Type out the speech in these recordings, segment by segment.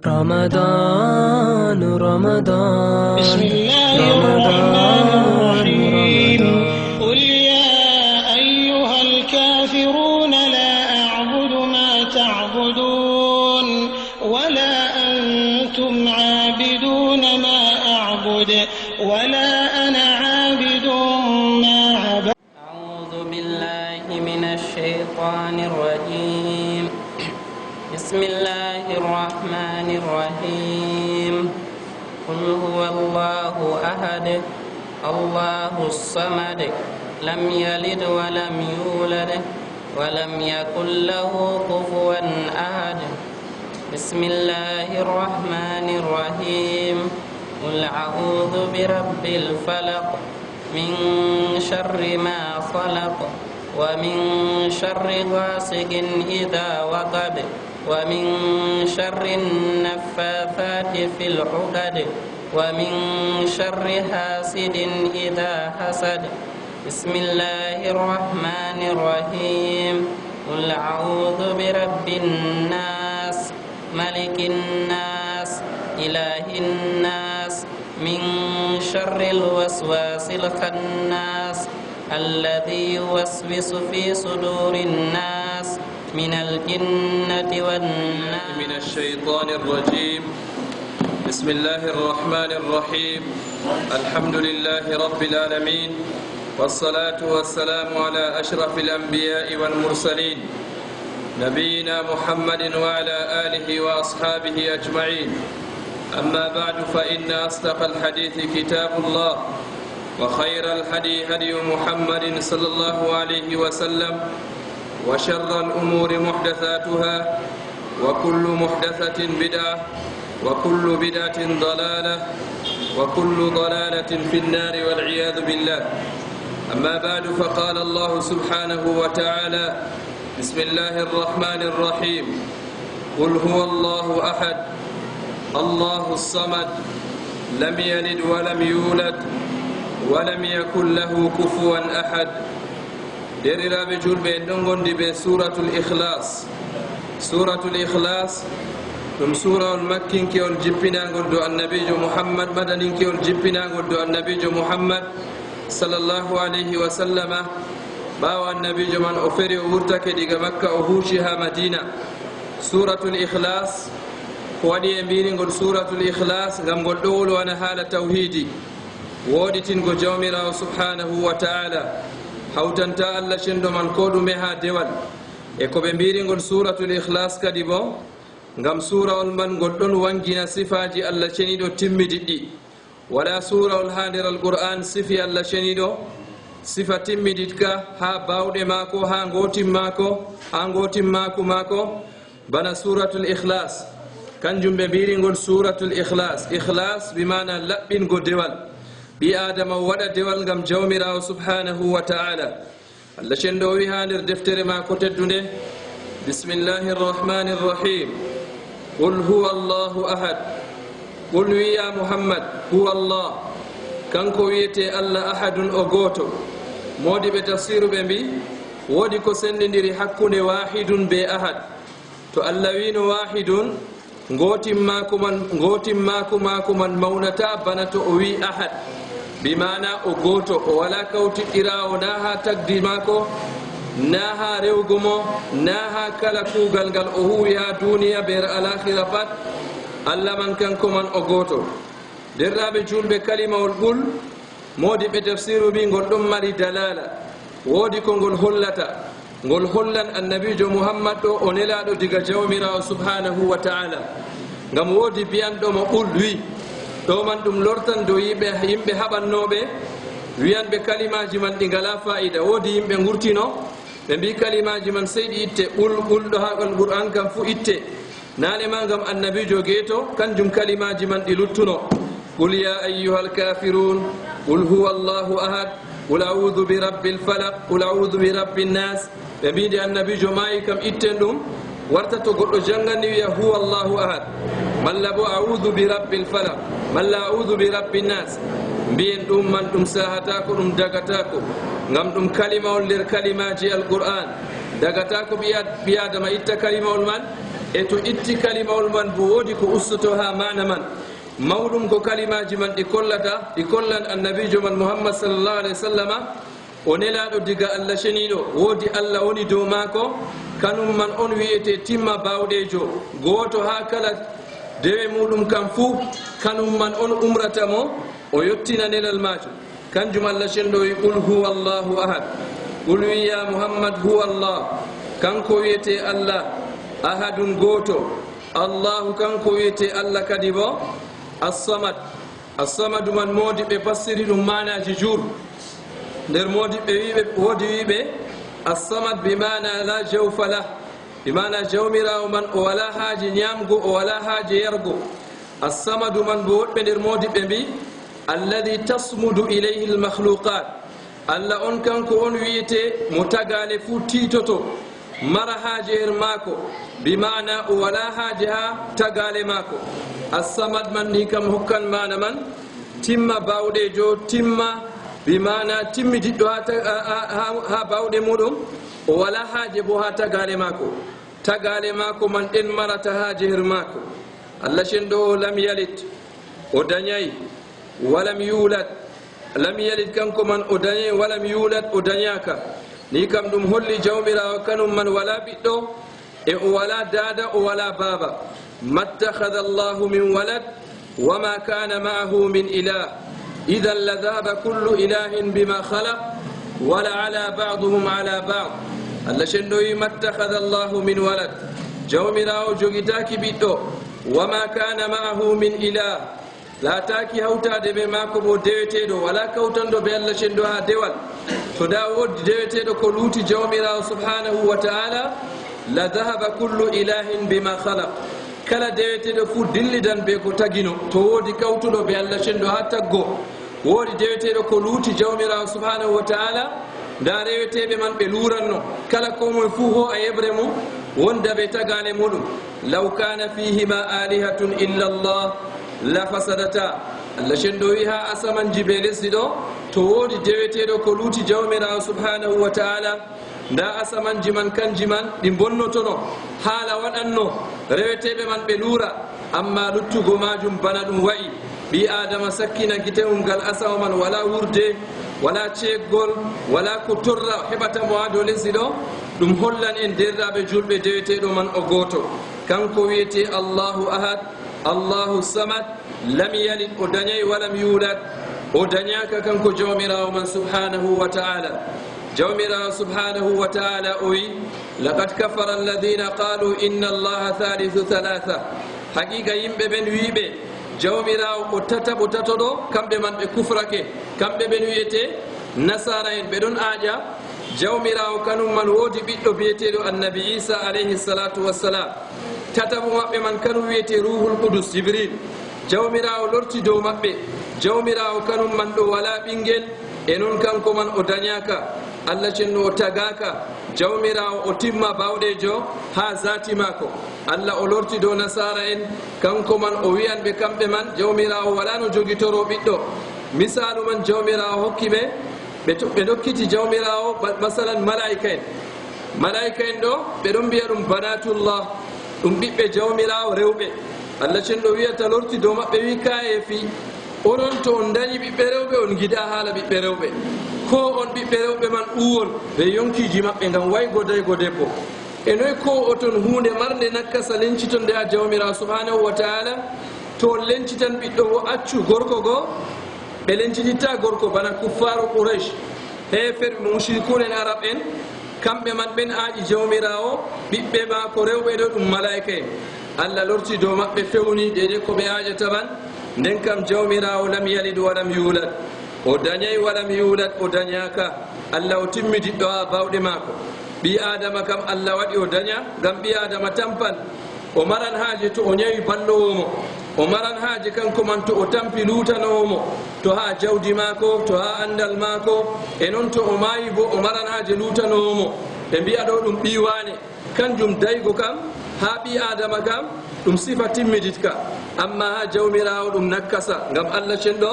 رمضان رمضان بسم الله الرحمن الرحيم قل يا أيها الكافرون لا أعبد ما تعبدون ولا أنتم عابدون ما أعبد ولا أنا عابد ما عبد. أعوذ بالله من الشيطان الرجيم. بسم الله الرحمن الرحيم. قل هو الله أحد الله الصمد لم يلد ولم يولد ولم يكن له كفوا أحد. بسم الله الرحمن الرحيم. قل أعوذ برب الفلق من شر ما خلق ومن شر غاسق إذا وقب ومن شر النفاثات في العقد ومن شر حاسد إذا حسد. بسم الله الرحمن الرحيم. قل أعوذ برب الناس ملك الناس إله الناس من شر الوسواس الخناس الذي يوسوس في صدور الناس من الجنة والناس. من الشيطان الرجيم. بسم الله الرحمن الرحيم. الحمد لله رب العالمين والصلاة والسلام على أشرف الأنبياء والمرسلين نبينا محمد وعلى آله وأصحابه أجمعين. أما بعد فإن أصدق الحديث كتاب الله وخير الهدي هدي محمد صلى الله عليه وسلم وشر الأمور محدثاتها وكل محدثة بدعة وكل بدعة ضلالة وكل ضلالة في النار والعياذ بالله. أما بعد فقال الله سبحانه وتعالى بسم الله الرحمن الرحيم. قل هو الله أحد الله الصمد لم يلد ولم يولد ولم يكن له كفوا أحد. deriraɓe julɓe en ɗon gondi ɓe suratul ikhlas. Suratul ikhlas ɗum surawol makkinkewol jippinagol do annabijo muhammad, madaninkewol jippinagol do annabijo muhammad sallallahu alayhi wa sallama. ɓawo annabijo man o feri o wurtake diga makka o huuci ha madina. Suratul ikhlas ko waɗi e mbirigol suratul ikhlas gam gol ɗo wolwana haala tawhidi, woɗitingo jawmirawo subhanahu wa ta'ala, hawtanta allah cenɗo man ko ɗume ha dewal. e ko ɓe mbirigol suratul ikhlas kadi bo gam surawol man gol ɗon wangina sifaji allah ceniɗo timmidiɗɗi. wala surawol ha nder alqur'an sifi allah ceniɗo sifa timmiditka ha bawɗe mako ha gotin mako bana suratul ikhlas. kanjum ɓe mbirigol suratul ikhlas. ikhlas bimana laɓɓingo dewal, ɓi adama waɗa dewal gam jawmirawo subhanahu wa ta'ala. allah cenɗo o wi ha nder deftere mako teddunde bismillahi rrahmani rrahim. qul huwa allahu ahad. qul wiya muhammad huwa allah, kanko wiyete allah ahadun o goto. modiɓe tafsiru ɓe mbi woodi ko sendidiri hakkunde wahidun be ahad. to allah wino wahidun gotin mako man mawnata bana to o wi ahad, bimana o goto, o wala kawtiɗɗirawo na ha tagdi mako na ha rewgo mo na ha kala kugal ngal o huwi ha duniya ber alakhira pat. allah man kanko man o goto. derraɓe julɓe kalimawol qul modiɓe tafsiru mbi ngol ɗon mari dalala, woodi ko ngol hollata. ngol hollan annabijo muhammad ɗo o nelaɗo diga jawmirawo subhanahu wa ta'ala, ngam woodi biyanɗomo qul wi ɗo man ɗum lortan dow yimɓe haɓannoɓe wiyanɓe kalimaji man ɗi ngala fa'ida. woodi yimɓe gurtino ɓe mbi kalimaji man sey ɗi itte. ɓulɗo ha alqur'an kam fu itte, nane ma gam annabijo geeto kanjum kalimaji man ɗi luttuno. qul ya ayyuha alkafirun qul huwa allahu ahad qul a'udhu bi rabbil falaq qul a'udhu bi rabbin nas. ɓe mbide annabijo mayi kam itten ɗum warta to goɗɗo jangani wiya huwa allahu ahad, malla bo a'udhu bi rabbil falaq malla a'udhu bi rabbin nas. mbiyen ɗum man ɗum sahata ko ɗum dagata ko, ngam ɗum kalimawol nder kalimaji alqur'an dagata ko ɓi adama itta kalimawol man e to itti kalimawol man bo woodi ko ustoto ha mana man mawɗum ko kalimaji man ɗi kollan annabijo man muhammad sallallahu alaihi wasallama o nelaɗo diga allah ceniɗo woodi allah woni dow maako kanum man on wiyete timma bawɗejo goto ha kala dewe muɗum kam fuu kanum man on umrata mo o yettina nelal majo kanjum allah cenɗo wi qul huwa allahu ahad qul wi ya muhammad huwa allah kanko wiyete allah ahadun goto allahu kanko wiyete allah kadi bo assamadu man modi ɓe fassiri ɗum manaji jur nder modi ɓe woodi wiɓe assamad bimana la jawfa lah bimana jawmirawo man o wala haaji ñamgo o wala haaji yargo assamadu man bo woɗɓe nder modi ɓe mbi alladi tasmudu ilayhi lmakhluqat allah on kanko on wiyete mo tagale fuu titoto mara haaji her maako bimana o wala haaji ha tagale maako assamad man ni kam hokkan mana man timma bawɗejo timma bimana timmidiɗɗo ha bawɗe muɗum o wala haaje bo ha tagale maako man ɗen marata haaje her maako allah cenɗo lam yalit o dañay walam yulat lam yalit kanko man o dañay walam yulat o dañaka ni kam ɗum holli jawmirawo kanum man wala ɓiɗɗo e o wala dada o wala baba mattakhadha allahu min walad wama kana ma'ahu min ilah idan la dhahaba kullu ilahin bima khalaq wala ala ba'duhum ala ba'd allah cenɗo wi mattakhadha allahu min walad jawmirawo jogitaki ɓiɗɗo wama kana ma'ahu min ilah laataki hawtade ɓe maako bo deweteɗo wala kawtanɗo ɓe allah cenɗo ha dewal to da woddi deweteɗo ko luuti jawmirawo subhanahu wa ta'ala la dhahaba kullu ilahin bima khalaq kala deweteɗo fuu dillidan be ko tagino to woodi kawtuɗo ɓe allah cenɗo ha taggo woodi deweteɗo ko luuti jawmirawo subhanahu wa ta'ala nda reweteɓe man ɓe luranno kala komoye fuu ho a yeɓre mum wonda ɓe tagane muɗum law kana fihima alihatun illa allah la fasadata allah cenɗo wi ha asamanji be lesdi ɗo to woodi deweteɗo ko luuti jawmirawo subhanahu wa ta'ala nda asamanji man kanji man ɗi bonnotono haala waɗanno reweteɓe man ɓe luura amma luttugo majum bana ɗum wayi ɓi adama sakkina gitewum ngal asama man wala wurde wala ceeggol wala ko torra heɓatamo ha dow lesdi ɗo ɗum hollan en derɗaɓe julɓe deweteɗo man o goto kanko wiyete allahu ahad allahu samad lam yalid o dañay walam yulad o dañaka kanko jawmirawo man subhanahu wa ta'ala jawmirawo subhanahu wa ta'ala o wi laqad kafara alladina qalu inna allaha thalithu thalatha haqiqa yimɓe ɓen wiɓe jawmirawo o tataɓo tatoɗo kamɓe man ɓe kufrake kamɓe ɓen wiyete nasara en ɓe ɗon aaƴa jawmirawo kanum man woodi ɓiɗɗo biyeteɗo annabi isa alayhi salatu wassalam tataɓo maɓɓe man kanum wiyete ruhul qudus jibril jawmirawo lorti dow maɓɓe jawmirawo kanum man ɗo wala ɓinguel e noon kanko man o dañaka allah cenno o tagaka jawmirawo o timma bawɗejo ha zati mako allah o lorti dow nasara en kanko man o wiyanɓe kamɓe man jawmirawo wala no jogitoro ɓiɗɗo misalu man jawmirawo hokki ɓe dokkiti jawmirawo masalan malaika en ɗo ɓe ɗon mbiya ɗum banatullah ɗum ɓiɓɓe jawmirawo rewɓe allah cenɗo wiyata lorti dow maɓɓe wi kaye fi onon to on dañi ɓiɓɓe rewɓe on giɗa haala ɓiɓɓe rewɓe ko on ɓiɓɓe rewɓe man uwon ɓe yonkiji maɓɓe ngam waygo daygo debbo e noyi ko oton hunde marde nakkasa lencitonde ha jawmirawo subhanahu wa ta'ala to on lencitan ɓiɗɗo o accu gorko goo ɓe lencititta gorko bana kuffaru quraish heferɓe mushrikunen arab en kamɓe man ɓen aaƴi jawmirawo ɓiɓɓe ma ko rewɓe ɗo ɗum malaika en allah lorti dow maɓɓe fewni deydei ko ɓe aaƴata man nden kam jawmirawo lam yalid walam yulad o dañay walam yulad o dañaka allah o timmidiɗɗo ha bawɗe maako ɓi adama kam allah waɗi o daña ngam ɓi adama tampan o maran haaji to o ñawi ballowomo o maran haaji kanko man to o tampi luutanowomo to ha jawdi maako to ha andal maako e noon to o maayi bo o maran haaji luutanowomo ɓe mbiya ɗo ɗum ɓiwane kanjum daygo kam ha ɓi adama kam ɗum sifa timmiditka amma ha jawmirawo ɗum nakkasa ngam allah cenɗo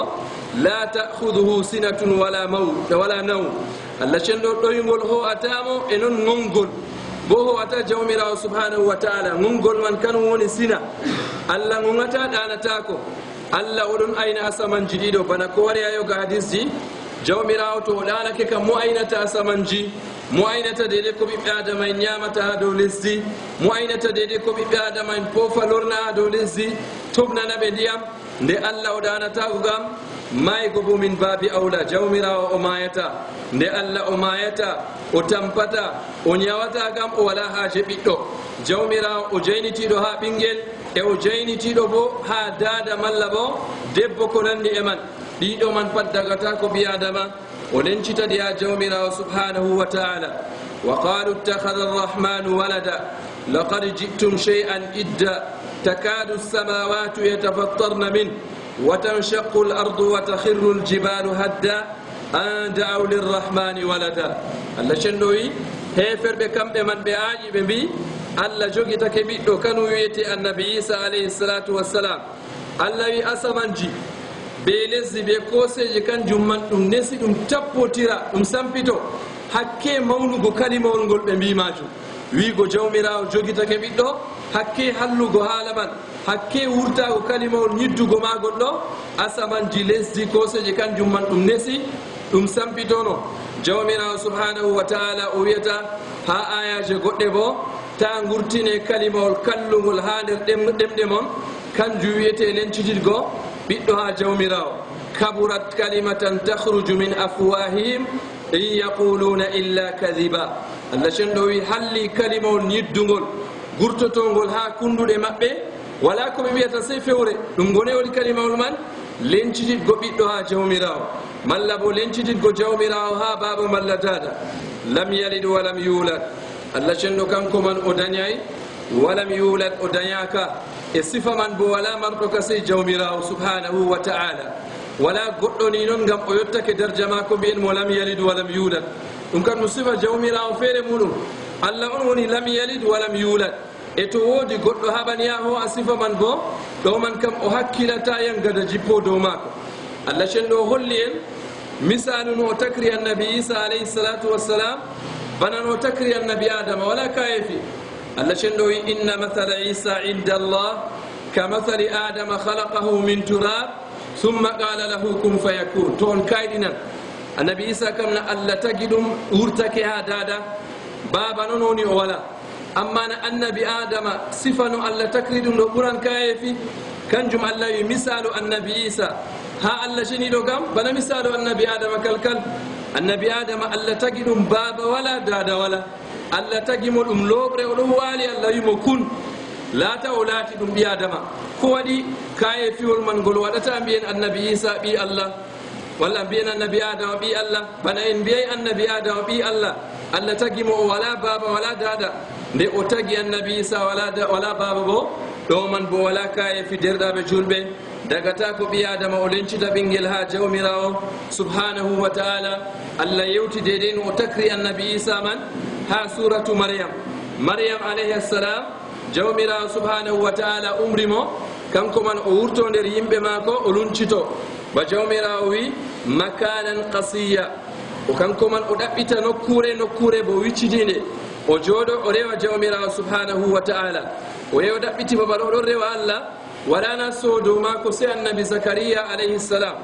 la ta'khuduhu sinatun wala naw allah cenɗo ɗoygol ho atamo e noon ngongol bo ata jawmirawo subhanahu wa ta'ala ngol man kan woni sina Allah ngata danata ko Allah odon ayna asamanji ɗiɗo bana ko wari ayo ga hadisji jawmirawo to ɗanake kam mo aynata asamanji mo aynata dede ko ɓiɓɓe adama en ñamata ha dow lesdi mo aynata dede ko ɓiɓɓe adama en poofa lorna ha dow lesdi tobnanaɓe ndiyam nde Allah o ɗanatako gam maygo bo min baabi awla jawmirawo o mayata nde Allah o mayata o tampata o ñawata gam o wala haaje ɓiɗɗo jawmirawo o jaynitiɗo ha ɓinguel e o jaynitiɗo bo ha dada malla bo debbo ko nandi e man ɗiɗo man pat dagata ko ɓi adama o lencitadi ha jawmirawo subhanahu wa ta'ala wa qalu ittakhadha arrahmanu walada laqad ji'tum shay'an idda takadu as-samawati yatafattarna min wa tanshaqqu al-ardu wa takhirru al-jibalu hadda an da'u lir-rahmani walada Allah cendoyi heferɓe kamɓe man ɓe aaƴi ɓe mbi Allah jogitake ɓiɗɗo kanu wiyete annabi Isa alayhi salatu wassalam Allah wi asamanji be lesdi be koseje kanjum man ɗum nesi ɗum tappotira ɗum sampito hakke mawnugo kalimawol ngol ɓe mbimajum wiigo jawmirawo jogitake ɓiɗɗo hakke hallugo haala man hakke wurtago kalimawol ñiddugo magol ɗo asamanji lesdi koseje kanjum man ɗum nesi ɗum sampitono jawmirawo subhanahu wa ta'ala o wiyata ha ayaje goɗɗe bo ta gurtine kalimawol kallugol ha nder ɗemɗe mon kanjum wiyete lencititgo ɓiɗɗo ha jawmirawo kaburat kalimatan takhruju min afwahihim in yaquluna illa kadiba Allah cenɗo wi halli kalimawol ñiddugol gurtotongol ha kunduɗe maɓɓe wala ko ɓe wiyata sey fewre ɗum gone woni kalimawol man lencititgo ɓiɗɗo ha jawmirawo malla bo lencititgo jawmirawo ha baba malla dada lam yalid walam yulad Allah cenɗo kanko man o dañay walam yulad o dañaka e sifa man bo wala marɗo ka sey jawmirawo subhanahu wa ta'ala wala goɗɗo ni noon gam o yottake darja ma ko mbiyen mo lam yalid walam yulad ɗum kam no sifa jawmirawo feere muɗum Allah on woni lam yalid walam yulad e to woodi goɗɗo haɓaniya ho a sifa man bo ɗo man kam o hakkilata yan gada jippo dow maako Allah cenɗo o holli en misalu no o takri annabi Isa alayhi salatu wassalam bana no o takri annabi adama wala kayefi Allah cenɗo wi inna mathala Isa inda Allah ka mathali adama khalaqahu min turab thumma qala lahu kun fayakun to on kayɗinan annabi Isa kam na Allah tagi ɗum wurtake ha dada baba noon woni o wala amma na annabi adama sifa no Allah takri ɗum ɗo ɓuran kayefi kanjum Allah wi misalu annabi Isa ha Allah ceniɗo gam bana misalu annabi adama kalkal annabi adama Allah tagi ɗum baba wala dada wala Allah tagi mo ɗum loɓre o ɗon waali Allah wimo kun laata o laati ɗum ɓi adama ko waɗi kaye fiwol man ngol waɗata mbiyen annabi Isa ɓi Allah walla mbiyen annabi adama ɓi Allah bana en mbiyay annabi adama ɓi Allah Allah tagi mo o wala baba wala dada nde o tagi annabi Isa wala baba bo ɗo man bo wala kaye fi derɗaɓe julɓe dagata ko ɓi adama o lencita ɓinguel ha jawmirawo subhanahu wa ta'ala Allah yewti dede no o takri annabi Isa man ha suratu maryam alayhi salam jawmirawo subhanahu wa ta'ala umri mo kanko man o wurto nder yimɓe maako o luncito ba jawmirawo wi makanan qasiya o kanko man o ɗaɓɓita nokkure bo wiccidinde o jooɗo o rewa jawmirawo subhanahu wa ta'ala o yew ɗaɓɓiti babal oɗon rewa Allah waɗana sodo maako se annabi zakariya alayhi salam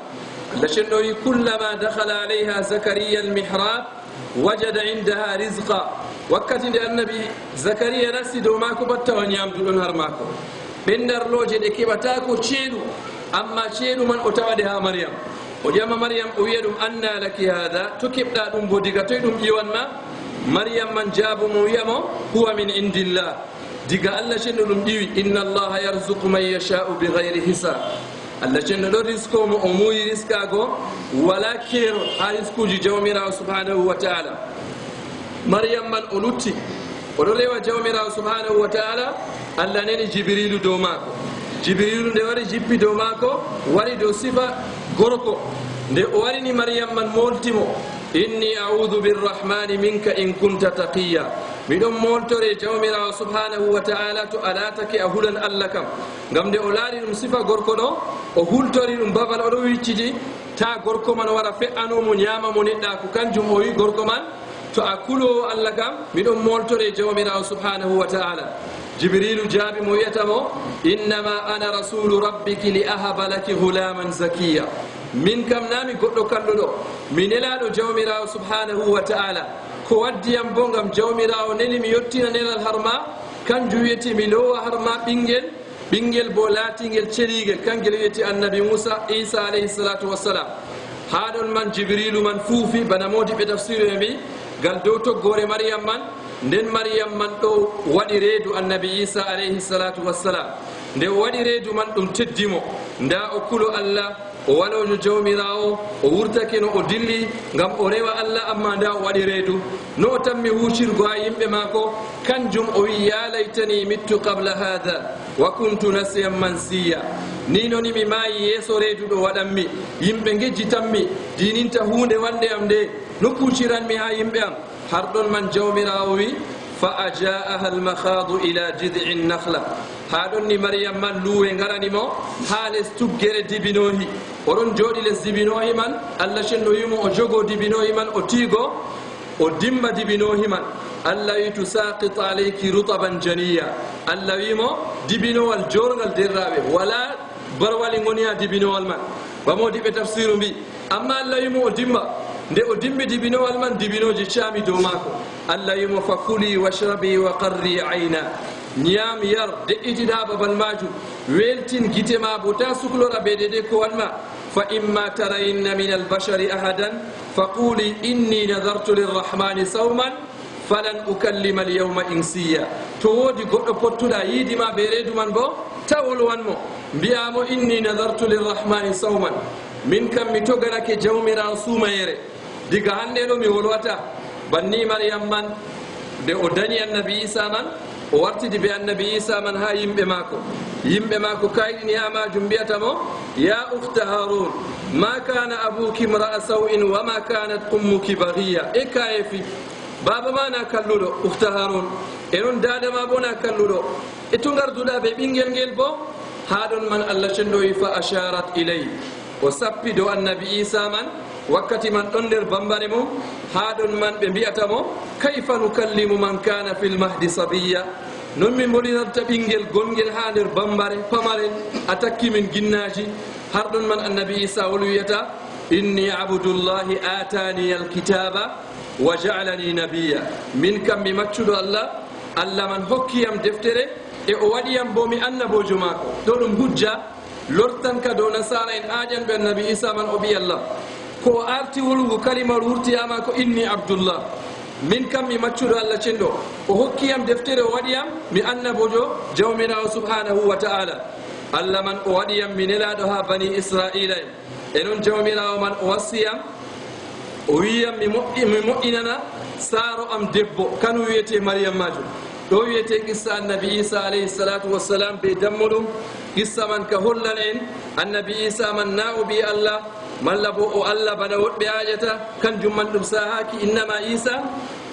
Allah cenɗo wi kullama dakhala alayha zakariya almihrab wajada indaha rizqa wakkati nde annabi zakariya nasti dow maako batta o ñamduɗon har maako ɓendarloje ɗe keɓatako ceeɗu amma ceeɗu man o tawaɗe ha maryam o ƴama maryam o wiya ɗum anna laki hada to keɓɗa ɗum bo diga toye ɗum ƴiwanma maryam man jaabu mo wiyamo huwa min indillah diga Allah cenno ɗum ɗiwi inna allaha yarzuqu man yasha'u bigayri hisab Allah cenno ɗo risko mo o muuyi riskago wala keero ha riskuji jawmirawo subhanahu wa ta'ala maryam man o lutti oɗo rewa jawmirawo subhanahu wa ta'ala Allah neni jibrilu dow maako jibrilu nde wari jippi dow maako wari dow sifa gorko nde o warini maryam man moltimo inni a'udhu birrahmani minka in kunta taqiya miɗon moltore jawmirawo subhanahu wa ta'ala to alatake a hulan Allah kam ngam nde o laari ɗum sifa gorko ɗo o hultori ɗum babal oɗo wicciti ta gorko man wara fe'anomo ñama mo neɗɗa ko kanjum o wi gorko man to a kulowo allah kam miɗon moltore jawmirawo subhanahu wa ta'ala. jibrilu jaabi mo wiyatamo innama ana rasulu rabbiki li ahaba laki gulaman zakiya, min kam nami goɗɗo kalluɗo mi nelaɗo jawmirawo subhanahu wa ta'ala, ko waddiyam bo gam jawmirawo neli mi yettina nelal harma kanjum wiyeti mi lowa harma ɓinguel bo laatingel celiguel, kangel wiyeti annabi Musa Isa alayhi salatu wassalam. haɗon man jibrilu man fuufi bana modi ɓe tafsiru e mbi gal dow toggore Maryam man, nden Maryam man ɗo waɗi reedu annabi Isa alayhi salatu wassalam. nde o waɗi reedu man ɗum teddimo, nda o kulo allah o walojo jawmirawo, o wurtake no o dilli gam o rewa allah, amma nda o waɗi reedu no o tammi hucirgo ha yimɓe mako, kanjum o wi ya laytani mittu qabla hada wa kuntu nasiyan mansiya, ni noni mi maayi yeeso reedu ɗo waɗanmi, yimɓe gejjitanmi dininta hunde wande am nde no kuciranmi ha yimɓe am. har ɗon man jawmirawo wi fa ajaaha almakhadu ila jid'i nakhla, ha ɗon ni Maryam man luwe ngaranimo ha les tuggere dibinohi, oɗon jooɗi les dibinohi man, allah cenno wimo o jogo dibinohi man o tiigo o dimba dibinohi man. allah wi tusaqit alayki rutaban janiya, allah wimo dibinowal jorgal derraɓe, wala barwali goni ha dibinowal man, bamodi ɓe tafsiru mbi. amma allah wimo o dimba, nde o dimbi dibinowal man dibinoji caami dow maako. allah wimo fa kuli washrabi wa qarri ayna, ñaam yar de'itiɗa babal majum, weltin gite ma bo ta suklora be dede ko wanma. fa imma tarayinna min albashari ahadan fa quli inni nadartu lirrahmani sawman falan ukallima alyawma insiya, to woodi goɗɗo pottuɗa yiidima be reedu man bo tawol wanmo, mbiyamo inni nadartu lirrahmani sawman, min kam mi toganake jawmirawo suumayere, diga hande ɗo mi wolwata. banni Maryam man nde o dañi annabi Isa man, o wartidi be annabi Isa man ha yimɓe maako kayɗini ha majum, mbiyatamo ya ukhta harun ma kana abuki mra'a saw'in wa ma kanat ummuki baghiya, e kayefi baba ma na kalluɗo ukhta harun, e non dada ma bo na kalluɗo, e to garduɗa be ɓinguel ngel bo. ha ɗon man allah cendoyi fa asharat ilay, o sappi dow annabi Isa man, wakkati man ɗon nder bambare mum. ha ɗon man ɓe mbiyatamo kayfa nukallimu man kana fil mahdi sabiya, non min mbolinarta ɓinguel gongel ha nder bambare pamaren, a takki min ginnaji. har ɗon man annabi Isa wol wiyata inni abdullahi atani alkitaba wa ja'alani nabiya, min kam mi maccuɗo allah, allah man hokkiyam deftere e o waɗiyam bo mi annabojo maako. ɗo ɗum hujja lortan ka dow nasara en aƴanɓe annabi Isa man o ɓi allah, ko arti wolugo kalimar wurtiyama ko inni abdullah, min kam mi maccuɗo allah cenɗo, o hokkiyam deftere o waɗiyam mi annabojo jawmirawo subhanahu wa ta'ala. allah man o waɗiyam mi nelaɗo ha bani israila en, e noon jawmirawo man o wassiyam o wiyam mi moƴƴinana saaro am debbo kanu wiyete Maryam majum. ɗo wiyete qissa annabi Isa alayhi salatu wassalam be dammuɗum, qissa man ka hollan en annabi Isa man na o ɓi allah malla bo o allah bana woɗɓe aƴata, kanjum man ɗum sahaki innama Isa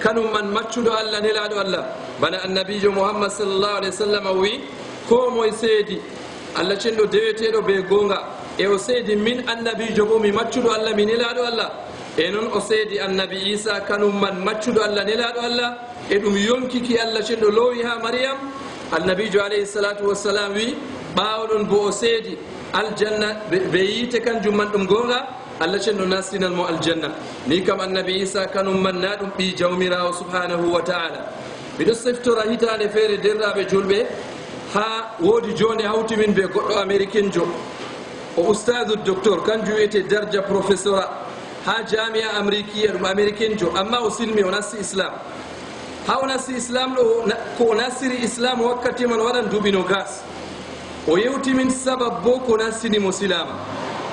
kanum man maccuɗo allah nelaɗo allah, bana annabijo Muhammad sallallahu alayhi wa sallam o wi ko moye seedi allah cenɗo deweteɗo be gonga, e o seedi min annabijo bo mi maccuɗo allah mi nelaɗo allah, e noon o seedi annabi Isa kanum man maccuɗo allah nelaɗo allah, e ɗum yonkiki allah cenɗo loowi ha Maryam. annabijo alayhi salatu wassalam wi ɓawoɗon bo o seedi aljanna be yiite kanjum man ɗum gonga, allah cenɗo nastinal mo aljanna. ni kam annabi Isa kanum man na ɗum ɓi jawmirawo subhanahu wa ta'ala. miɗo seftora hitande feere derraɓe julɓe, ha woodi jonde hawti min be goɗɗo américain jo, o ustadu docteur, kanjum wiyete darja professora ha jamia américain ɗum américain jo, amma o silmi o nasti islam. ha o nasti islam ɗo ko o nastiri islam wakkati man waɗan duɓino gas, o yewtimin sabab bo ko nastinimo silama.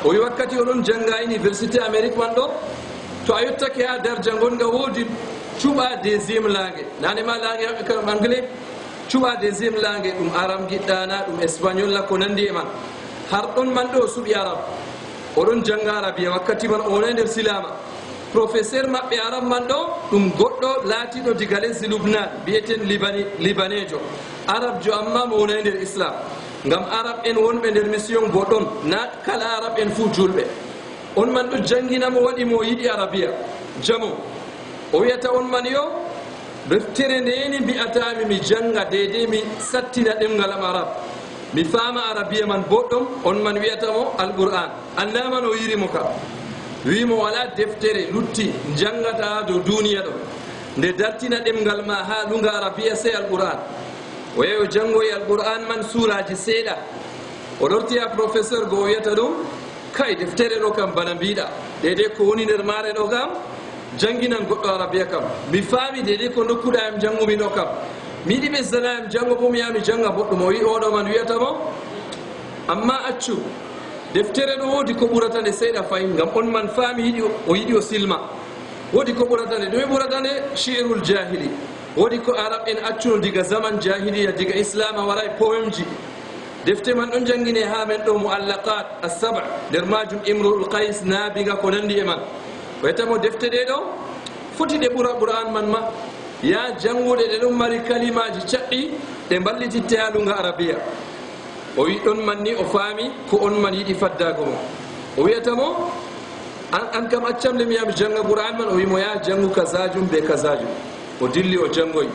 o wi wakkati oɗon janga université amérique man ɗo, to a yettake ha darja gonga woodi cuɓa deuxiéme langue, nanema langue kam anglais, cuɓa deuxiéme langue ɗum aram giɗɗana ɗum espagnol la ko nandi e man. har ɗon man ɗo o suɓi arab, oɗon janga arabia wakkati man o wonai nder silama. professeur maɓɓe arab man ɗo ɗum goɗɗo laatiɗo diga lesdi lubnan mbiyeten libanejo arabjo, amma mo wonai nder islam, ngam arab en wonɓe nder mission bo ɗon na kala arab en fuu julɓe. on man ɗo jangina mo waɗi mo yiɗi arabia jamo, o wiyata on man yo deftere ndeni mbi'atami mi janga deydey mi sattina ɗemgal am arab mi faama arabiya man boɗɗum on man wiyatamo alqur'an andaman o yirimo kam wimo wala deftere lutti jangata dow duniya ɗo nde dartina ɗemgal ma ha lunga arabiya sey alqur'an o yeyo jangoyi alqur'an man suraji seeɗa o lortiya professeur go o wiyata ɗum kay deftere ɗo kam bana mbiɗa deydey ko woni nder mare ɗo kam janginan goɗɗo arabiya kam mi faami deydey ko dokkuɗa em jangumino kam mi yiɗi ɓesdana em jango bo mi yaha mi janga boɗɗum o wi oɗo man wiyatamo amma accu deftere ɗo woodi ko ɓurata nde seeɗa fayin ngam on man faami yiɗi o silma woodi ko ɓurata nde ɗume ɓurata nde chi'rul jahili woodi ko arab en accuno diga zaman jahiliya diga islam a waɗa e poème ji defte man ɗon jangine ha men ɗo muallaqat as-sab' nder majum imrul qais naabiga ko nandi e man wiyatamo defte ɗe ɗo foti ɗe ɓura qur'an man ma ya janguɗe ɗe ɗon mari kalimaji caɗɗi ɗe mballititte ha lunga arabiya o wi ɗon man ni o faami ko on man yiɗi faddago mo o wiyatamo an kam accamde mi yami janga qur'an man o wimo ya jangu kasajum be kasajum o dilli o jangoyi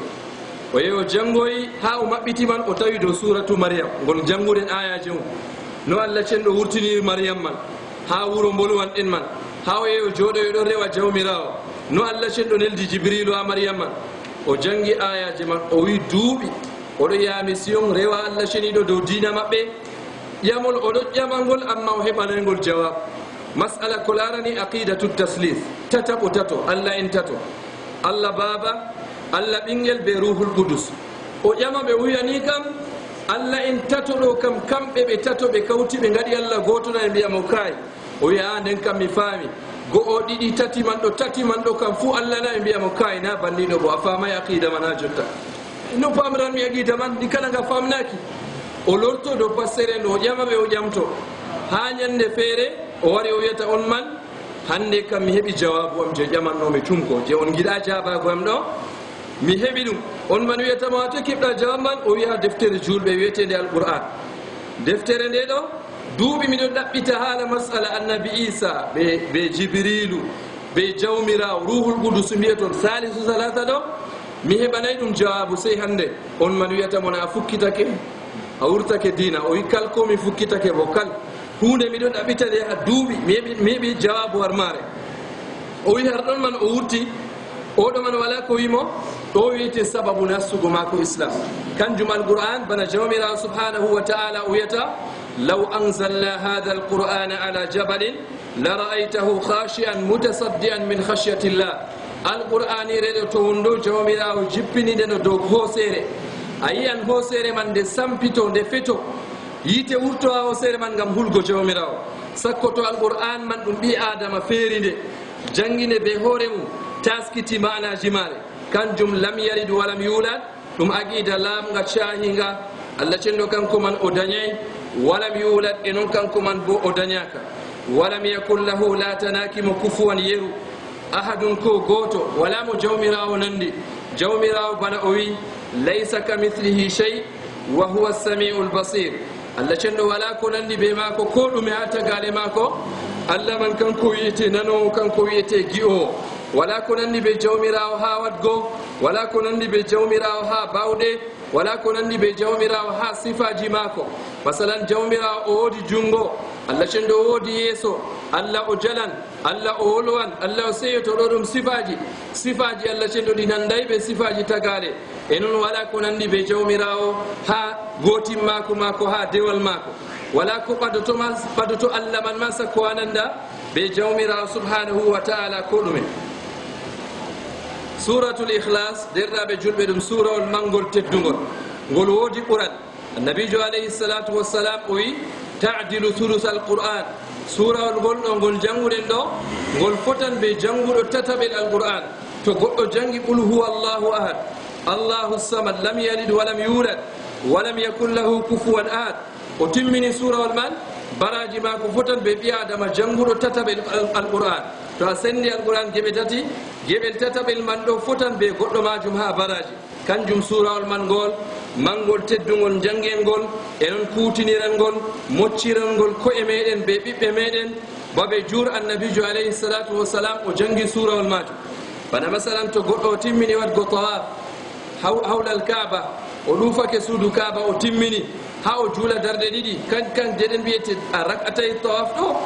o yehi o jangoyi ha o maɓɓiti man o tawi dow suratu mariam gon janguɗen ayaji mum no allah cenɗo wurtini mariam man ha wuro bolwan ɗen man ha o yehi o jooɗoyi ɗon rewa jawmirawo no allah cenɗo neldi jibrilu ha mariam man o jangi ayaji man o wi duuɓi oɗo yaha mission rewa allah ceniɗo dow dina maɓɓe ƴamol oɗo ƴamangol amma o heɓanayngol jawab masala ko larani aqidatu taslis tataɓo tato allah en tato allah baba allah ɓinguel be ruhul qudus o ƴama ɓe wiyani kam allah en tato ɗo kam kamɓe ɓe tato ɓe kawti ɓe gaɗi allah gotona e mbiyamo kay o wiya nden kam mi faami go'o ɗiɗi tati man ɗo kam fuu allah na e mbiyamo kay na banniɗo bo a famay aqida man ha jotta no pamranmi aqida man ɗi kala nga famnaki o lorto dow passere nde o ƴama ɓe o ƴamto ha ñande feere o wari o wiyata on man hande kam mi heɓi jawabu am je ƴamannomi tunko je on giɗa jabago am ɗo mi heɓi ɗum on man wiyatamo ha to keɓɗa jawab man o wiya deftere julɓe wiyetede alqur'an deftere nde ɗo duuɓi miɗo ɗaɓɓita haala masala annabi isa ɓe jibrilu ɓe jawmirawo ruhul qudus mbiyeton salisu salata ɗo mi heɓanayi ɗum jawabu sey hande on man wiyatamona a fukkitake a wurtake dina o wi kal ko mi fukkitake bo kal hunde miɗo ɗaɓɓitade ha duuɓi mi heɓi jawabu har mare o wi har ɗon man o wurti oɗo man wala ko wimo ɗo wiyete sababu nastugo mako islam kanjum alqur'an bana jawmirawo subhanahu wa ta'ala o wiyata law anzalna hada alqur'ana ala jabalin la ra'aytahu khashi'an mutasaddian min khashyati llah alqur'ani reɗo to wondo jawmirawo jippinide no dow hoosere a yiyan hoosere man nde sampito nde feto yite wurto ha hoosere man ngam hulgo jawmirawo sakko to alqur'an man ɗum ɓi adama feerinde jangine be hoore mum taskiti manaji mare kanjum lam yalid walam yulad ɗum aqida lamga cahinga allah cenɗo kanko man o dañay walam yulad e noon kanko man bo o dañaka walam yakun lahu latanakimo kufuwan yeru ahadun ko goto wala mo jawmirawo nandi jawmirawo bana o wi laysa kamithlihi shay wa huwa as-sami'u al-basir allah cenɗo wala ko nandi be mako ko ɗume ha tagale mako allah man kanko wiyete nanowo kanko wiyete gi'owo wala ko nandi be jawmirawo ha wadgo wala ko nandi be jawmirawo ha bawɗe wala ko nandi be jawmirawo ha sifaji mako masalan jawmirawo o woodi jungo allah cenɗo o woodi yeeso allah o jalan allah o wolwan allah o seyoto ɗo ɗum sifaji allah cenɗo ɗi nanday ɓe sifaji tagale e noon wala ko nandi be jawmirawo ha gotin mako ha dewal mako wala ko ɓadoto allah man ma sakko ananda be jawmirawo subhanahu wa ta'ala ko ɗume suratul ikhlas derɗaɓe julɓe ɗum surawol mangol teddugol ngol woodi ɓural annabijo alayhi salatu wassalam o wi ta'dilu thuluth alqur'an surawol ngol ɗo ngol janguɗen ɗo ngol fotan be janguɗo tataɓel alqur'an to goɗɗo jangi qul huwa allahu ahad allahu samad lam yalid walam yulad walam yakun lahu kufuwan ahad o timmini surawol man baraji mako fotan be ɓi adama janguɗo tataɓel alqur'an to a sendi alqur'an geɓe tati geɓel tataɓel man ɗo fotan be goɗɗo majum ha baraji kanjum surawol man ngol mangol teddugol jangel ngol e non kutiniran ngol mocciran ngol koye meɗen be ɓiɓɓe meɗen baɓe jur annabijo alayhi salatu wassalam o jangi surawol majum bana masalan to goɗɗo timmini wadgo tawaf hawla alkaaba o ɗufake suudu kaaba o timmini ha o juula darde ɗiɗi kan jeɗen mbiyete a rakatay tawaf ɗo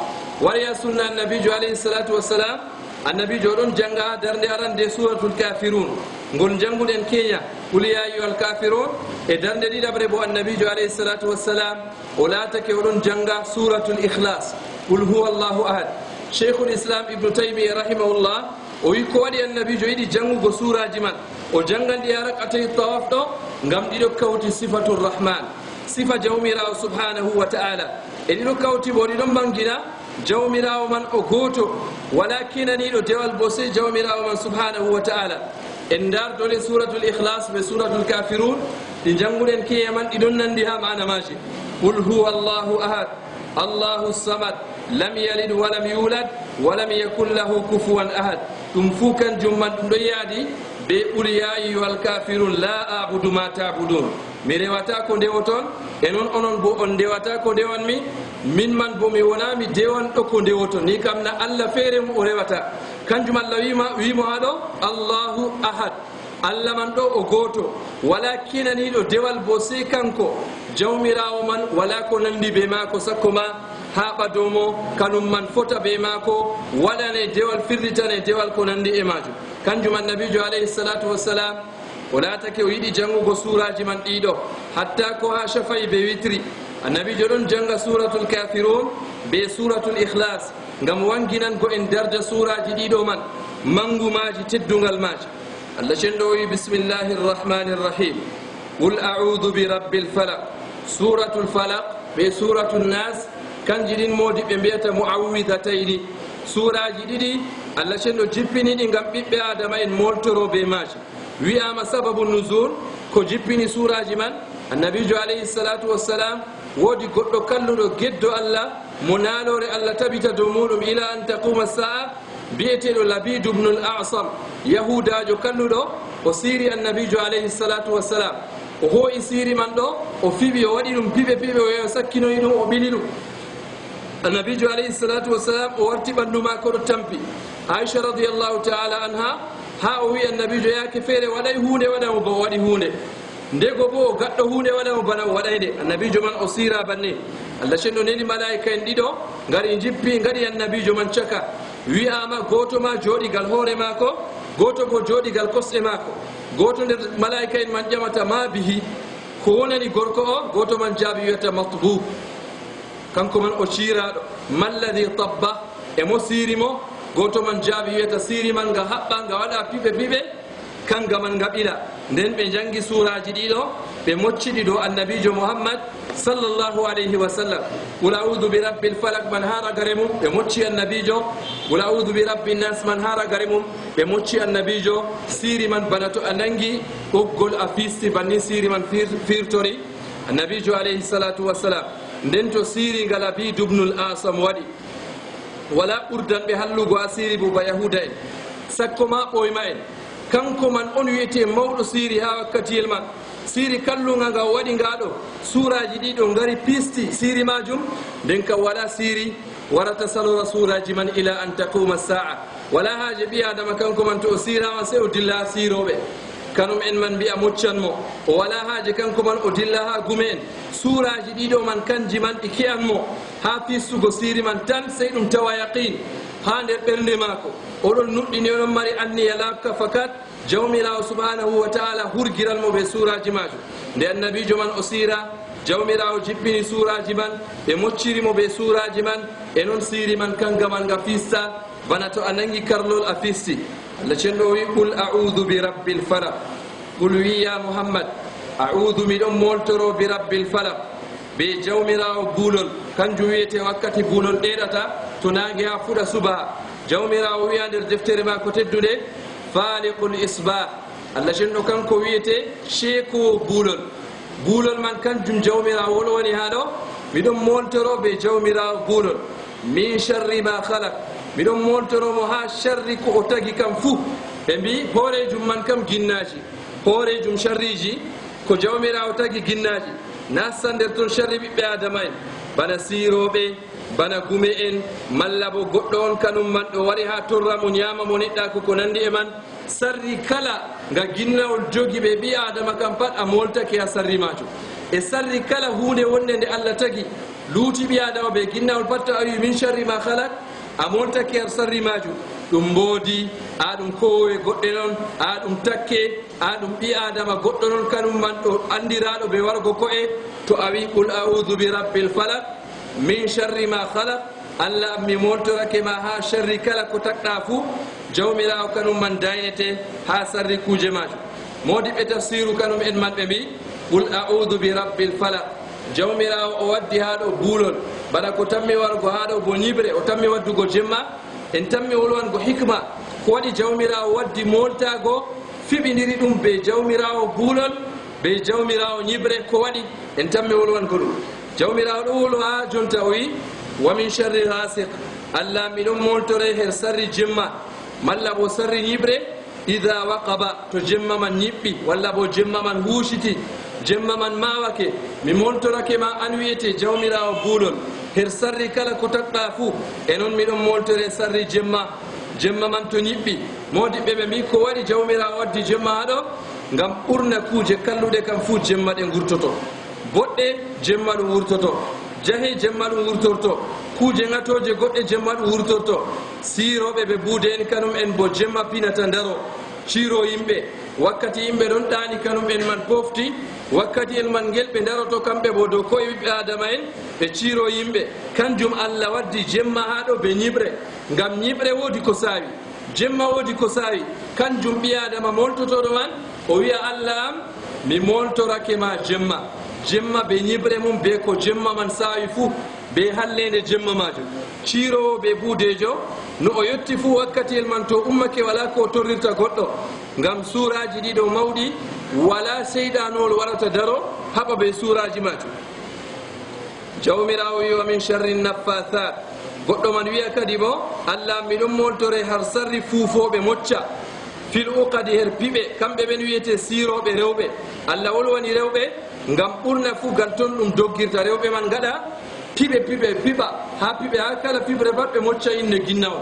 wariya sunna annabijo alayhi salatu wassalam annabijo oɗon janga darde arande suratul kafirun ngol janguɗen keña qul ya ayyuhal kafirun e darde ɗiɗaɓre bo annabijo alayhi salatu wassalam o laatake oɗon janga suratul ikhlas qul huwa allahu ahad. cheikhul islam ibnu taymia rahimahullah o wi ko waɗi annabijo yiɗi jangugo suraji man o jangandi a rakatay tawaf ɗo ngam ɗiɗo kawti sifatur rahman sifa jawmirawo subhanahu wa ta'ala e ɗiɗo kawti bo ɗiɗon mangina jawmirawo man o gooto wala kinaniɗo dewal bo sey jawmirawo man subhanahu wa ta'ala en dardole suratul ikhlas ɓe suratul kafirun ɗi janguɗen kiye man ɗiɗon nandi ha mana maji qul huwa allahu ahad allahu samad lam yalid walam yulad walam yakun lahu kufuwan ahad ɗum fuu kanjum man ɗum ɗo yaadi be qul ya ayyuhal kafirun la abudu ma tabudun mi rewata ko ndewo toon e noon onon bo on ndewata ko ndewanmi min man bo mi wona mi dewanɗo ko ndewo toon ni kam na allah feere mo o rewata kanjum allah wimo ha ɗo allahu ahad allah man ɗo o gooto wala kinaniɗo dewal bo sey kanko jawmirawo man wala ko nandi be maako sakko ma ha ɓadomo kanum man fota be maako waɗane dewal firlitane dewal ko nandi e majum kanjum annabijo alayhi salatu wassalam o laatake o yiɗi jangugo suraji man ɗiɗo hatta ko ha shafayi be witri annabijo ɗon janga suratul kafirun be suratul ikhlas ngam wanginango en darja suraji ɗiɗo man mangumaji teddungal maji allah cenɗo o wi bismillahi rrahmani rrahim qul audu bi rabbil falaq suratul falaq be suratul nas kanji ɗin modi ɓe mbiyata muawwidatayni suraji ɗiɗi allah cenɗo jippiniɗi ngam ɓiɓɓe adama en moltoro be maji wiyama sababu nuzul ko jippini suraji man annabijo alayhi salatu wassalam woodi goɗɗo kalluɗo geddo allah mo naalore allah tabita dow muɗum ila an taquma sa'a biyeteɗo labidu ibnul asam yahudajo kalluɗo o siiri annabijo alayhi salatu wassalam o hooyi siiri man ɗo o fiɓi o waɗi ɗum piɓe o sakkinoyi ɗum o ɓili ɗum annabijo alayhi salatu wassalam o warti ɓanndu mako ɗo tampi aicha radiallahu taala anha ha o wi annabijo yaake feere waɗay hunde waɗamo ba o waɗi hunde ndego bo o gaɗɗo hunde waɗamo bana o waɗayde annabijo man o siira banni allah cenɗo neni malaika en ɗiɗo ngari jippi gaɗi annabijo man caka wiyama goto ma jooɗigal hoore maako goto bo jooɗigal kosɗe maako goto nder malaika en man ƴamata ma bihi ko wonani gorko o goto man jaabi wiyata matbu kanko man o ciiraɗo malladi tabba e mo siirimo goto man jaabi wiyata siiri man nga haɓɓa nga waɗa piɓe kanga man nga ɓila nden ɓe jangi suraji ɗiɗo ɓe mocciɗi dow annabijo muhammad sallllahu alayhi wa sallam qul audu bi rabbil falak man ha ragare mum ɓe mocci annabijo qul audu bi rabbi nas man ha ragare mum ɓe mocci annabijo siiri man bana to a nangi ɓoggol a fisti banni siiri man firtori annabijo alayhi salatu wassalam nden to siiri ngal labidu ibnul asam waɗi wala ɓurdanɓe hallugo a siiri bo ba yahuda en sakko ma ɓoyma en kanko man on wiyete mawɗo siiri ha wakkatiyel man siiri kallunga nga waɗi ngaɗo suraji ɗiɗo ngari pisti siiri majum nden kam wala siiri warata salora suraji man ila an taquma sa'a wala haaje ɓi adama kanko man to o siirama sey o dilla ha siiroɓe kanum en man mbiya moccanmo o wala haaje kanko man o dilla ha gume en suraji ɗiɗo man kanji man ɗi ke'anmo ha fistugo siiri man tan sey ɗum tawa yaqin ha nder ɓernde maako oɗon nuɗɗini oɗon mari anniya labka fakat jawmirawo subhanahu wa taala hurgiranmo ɓe suraji majum nde annabijo man o siira jawmirawo jippini suraji man ɓe moccirimo ɓe suraji man e noon siiri man kanga man nga fista bana to a nangi karlol a fisti allah cenɗo wi qul audu bi rabbil falaq qul wi ya muhammad audu miɗon moltoro bi rabbil falaq ɓe jawmirawo guulol kanjum wiyete wakkati guulol ɗeɗata to nange ha fuɗa subaha jawmirawo wiya nder deftere ma ko teddude faliqul isbah allah cenɗo kanko wiyete sheekowo guulol man kanjum jawmirawo wolo woni ha ɗo miɗon moltoro ɓe jawmirawo guulol min sharri ma halak miɗon moltoromo ha sharri ko o tagi kam fuu ɓe mbi hoorejum man kam ginnaji hoorejum sharriji ko jawmirawo tagi ginnaji nassa nder toon sharri ɓiɓɓe adama en bana siiroɓe bana gume en malla bo goɗɗo on kanum man ɗo wari ha torra mo ñaama mo neɗɗa koko nandi e man sarri kala nga ginnawol jogi ɓe ɓi adama kam pat a moltake ha sarri majum e sarri kala hunde wonde nde Allah tagi luuti ɓi adama ɓe ginnawol pat to awi min sharri ma halak a moltake har sarri majum ɗum mboodi a ɗum kowowe goɗɗe noon a ɗum takke a ɗum ɓi adama goɗɗo noon kanum man ɗo andiraɗo ɓe wargo ko'e to a wi qul a'udhu bi rabbil falak min sharri ma halak Allah mi moltorake ma ha sharri kala ko takɗa fuu jawmirawo kanum man daynete ha sarri kuje majum modiɓe tafsiru kanum en man ɓe mbi qul a'udhu bi rabbil falak jawmirawo o waddi ha ɗo buulol bana ko tammi wargo ha ɗo bo ñibre o tammi waddugo jemma en tammi wolwango hikma ko waɗi jawmirawo waddi moltago fiɓidiri ɗum be jawmirawo buulol be jawmirawo ñibre ko waɗi en tammi wolwango ɗum jawmirawo ɗo wolo ha jonta o wi wa min sharri hasiq Allah miɗon moltore her sarri jemma malla bo sarri ñibre ida waqaba to jemma man ñiɓɓi walla bo jemma man huusiti jemma man mawake mi moltorake ma an wiyete jawmirawo buulol her sarri kala ko takɗa fuu e noon miɗon moltore sarri jemma man to ñiɓɓi modiɓɓe ɓe mbi ko waɗi jawmirawo waddi jemma haɗo ngam ɓurna kuuje kalluɗe kam fuu jemma ɗe gurtoto boɗɗe jemma ɗum wurtoto jahe jemma ɗum wurtorto kuuje ŋatoje goɗɗe jemma ɗum wurtorto siiroɓe ɓe buude en kanum en bo jemma pinata ndaro ciiro yimɓe wakkati yimɓe ɗon ɗaani kanum en man pofti wakkati en man ngel ɓe daroto kamɓe bo dow koye ɓiɓɓe adama en ɓe ciiro yimɓe kanjum Allah waddi jemma ha ɗo ɓe ñiɓre ngam ñiɓre woodi ko saawi jemma woodi ko saawi kanjum ɓi adama moltotoɗo man o wiya Allah am mi moltorake ma jemma ɓe ñiɓre mum be ko jemma man saawi fuu be hallede jemma majum ciirowo ɓe buudejo no o yetti fuu wakkatiyel man to ummake wala ko torrirta goɗɗo ngam suuraji ɗiɗo mawɗi wala seyɗanol warata daro haɓa ɓe suuraji majum jawmirawo wi wa min sharri naffathat goɗɗo man wiya kadi bo Allah miɗon moltore har sarri fuufoɓe mocca fil uqadi her piɓe kamɓe ɓen wiyete siiroɓe rewɓe Allah wolwani rewɓe ngam ɓurna fuu gal toon ɗum doggirta rewɓe man gaɗa piɓe piɓa ha piɓe ha kala piɓre pat ɓe mocca inde ginnawol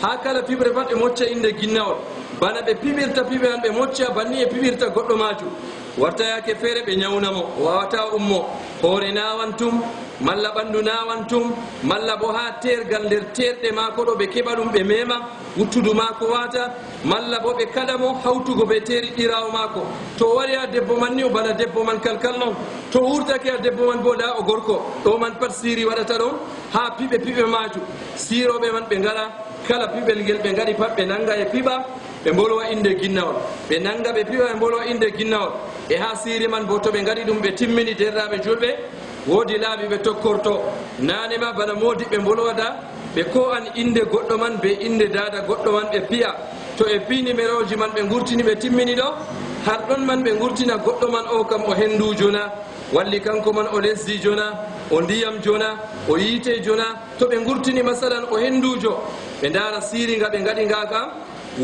ha kala piɓre pat ɓe mocca inde ginnawol bana ɓe piɓirta piɓe han ɓe mocca banni e piɓirta goɗɗo majum wartayake feere ɓe ñawnamo wawata ummo hoore nawantum malla ɓanndu nawantum malla bo ha tergal nder terɗe maako ɗo ɓe keɓa ɗum ɓe mema wuttudu maako wata malla bo ɓe kaɗamo hawtugo ɓe teeri ɗirawo maako to wari ha debbo man ni o bana debbo man kalkal noon to wurtake ha debbo man bo da o gorko ɗo man pat siiri waɗata ɗon ha piɓe majum siiroɓe man ɓe ngala kala piɓel ngel ɓe ngaɗi pat ɓe nanga e piɓa ɓe mbolwa inde ginnawol ɓe nanga ɓe piɓa ɓe mbolwa inde ginnawol e ha siiri man bo to ɓe ngaɗi ɗum ɓe timmini derraɓe julɓe woodi laaɓi ɓe tokkorto nanema bana modiɓɓe mbolwada ɓe ko an inde goɗɗo man be inde dada goɗɗo man ɓe piya to e pi numéroji man ɓe gurtini ɓe timmini ɗo har ɗon man ɓe gurtina goɗɗo man o kam o hendujo na walli kanko man o lesdijo na o ndiyam jona o yiite jona to ɓe gurtini masalan o hendujo ɓe ndara siringa ɓe ngaɗi nga kam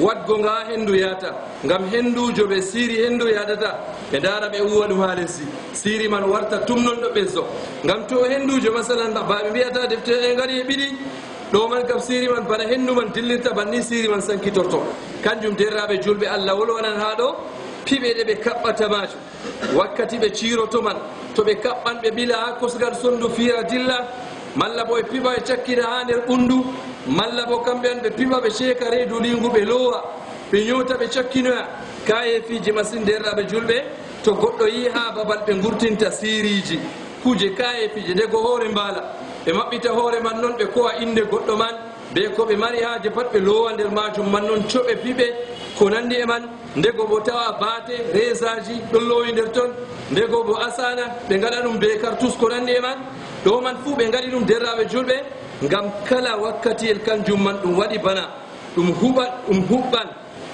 wadgo nga hendu yata ngam hendujo ɓe siiri hendu yadata ɓe ndara ɓe uwa ɗum ha lesdi siiri man warta tumnon ɗo ɓesdo ngam to hendujo masalan baɓe mbiyata deftere e ngari e ɓiɗi ɗo man kam siiri man bana hendu man dillirta banni siiri man sankitorto kanjum derraɓe julɓe Allah wolwanan ha ɗo piɓe ɗe ɓe kaɓɓata majum wakkati ɓe ciiroto man to ɓe kaɓɓan ɓe ɓila ha kosgal sondu fiira dilla malla bo ɓe piɓa ɓe cakkina ha nder ɓundu malla bo kamɓe an ɓe piɓa ɓe ceeka reedu lingu ɓe lowa ɓe ñoota ɓe cakkinoya kayefiji masine derraɓe julɓe to goɗɗo yi ha babal ɓe gurtinta siiriji kuje kayefiji ndego hoore mbaala ɓe maɓɓita hoore man noon ɓe kowa inde goɗɗo man be ko ɓe mari haaje pat ɓe lowa nder majum man noon coɓe piɓe ko nandi e man ndego bo tawa baate resaji ɗon lowi nder toon ndego bo asana ɓe ngaɗa ɗum be cartus ko nandi e man ɗo man fuu ɓe ngaɗi ɗum derraɓe julɓe ngam kala wakkatiyel kanjum man ɗum waɗi bana ɗum huɓɓan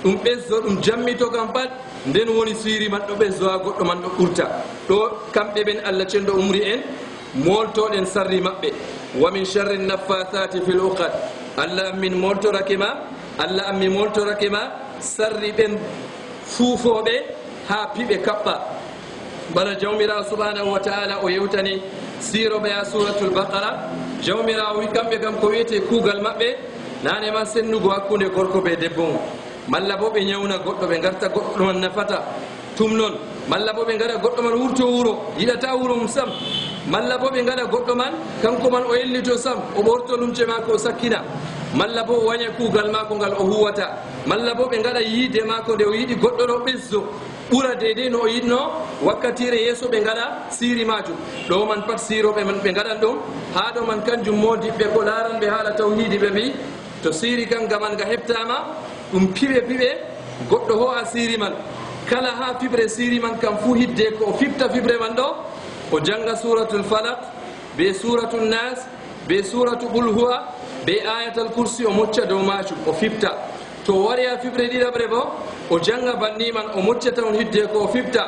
ɗum ɓesdo ɗum jammito kam pat nden woni siiri man ɗo ɓesdo ha goɗɗo man ɗo ɓurta ɗo kamɓe ɓen Allah cenɗo umri en moltoɗen sarri maɓɓe wa min sharri naffathati fil uqad Allah min moltorake ma Allah an mi moltorake ma sarri ɓen fuufoɓe ha piɓe kaɓɓa bana jawmirawo subhanahu wa ta'ala o yewtani siroɓe ha suratul baqara jawmirawo wi kamɓe kam ko wiyete kuugal maɓɓe nanema sennugo hakkude gorko be debbo mum malla bo ɓe ñawna goɗɗo ɓe garta goɗɗo man nafata tum noon malla bo ɓe gaɗa goɗɗo man wurto wuro yiɗata wuro mum sam malla bo ɓe gaɗa goɗɗo man kanko man o yellito sam o ɓorto lumce mako o sakkina malla bo o waña kuugal mako ngal o huwata malla bo ɓe gaɗa yiide mako nde o yiɗi goɗɗo ɗo ɓesdo ɓura deydey no o yiɗno wakkatire yeeso ɓe gaɗa siri majum ɗo man pat siroɓe man ɓe gaɗan ɗum ha ɗo man kanjum modiɓɓe ko laranɓe haala tawhidi ɓe mbi to siri kan gaman ga heɓtama ɗum piɓe goɗɗo ho a siri man kala ha fibre siri man kam fuu hidde ko o fifta fibre man ɗo o janga suratul falak be suratul nas be suratu qul huwa be ayatal kursi o mocca dow majum o fifta to wari ha fibre ɗiɗaɓre bo o janga banni man o mocca taw hidde ko o fifta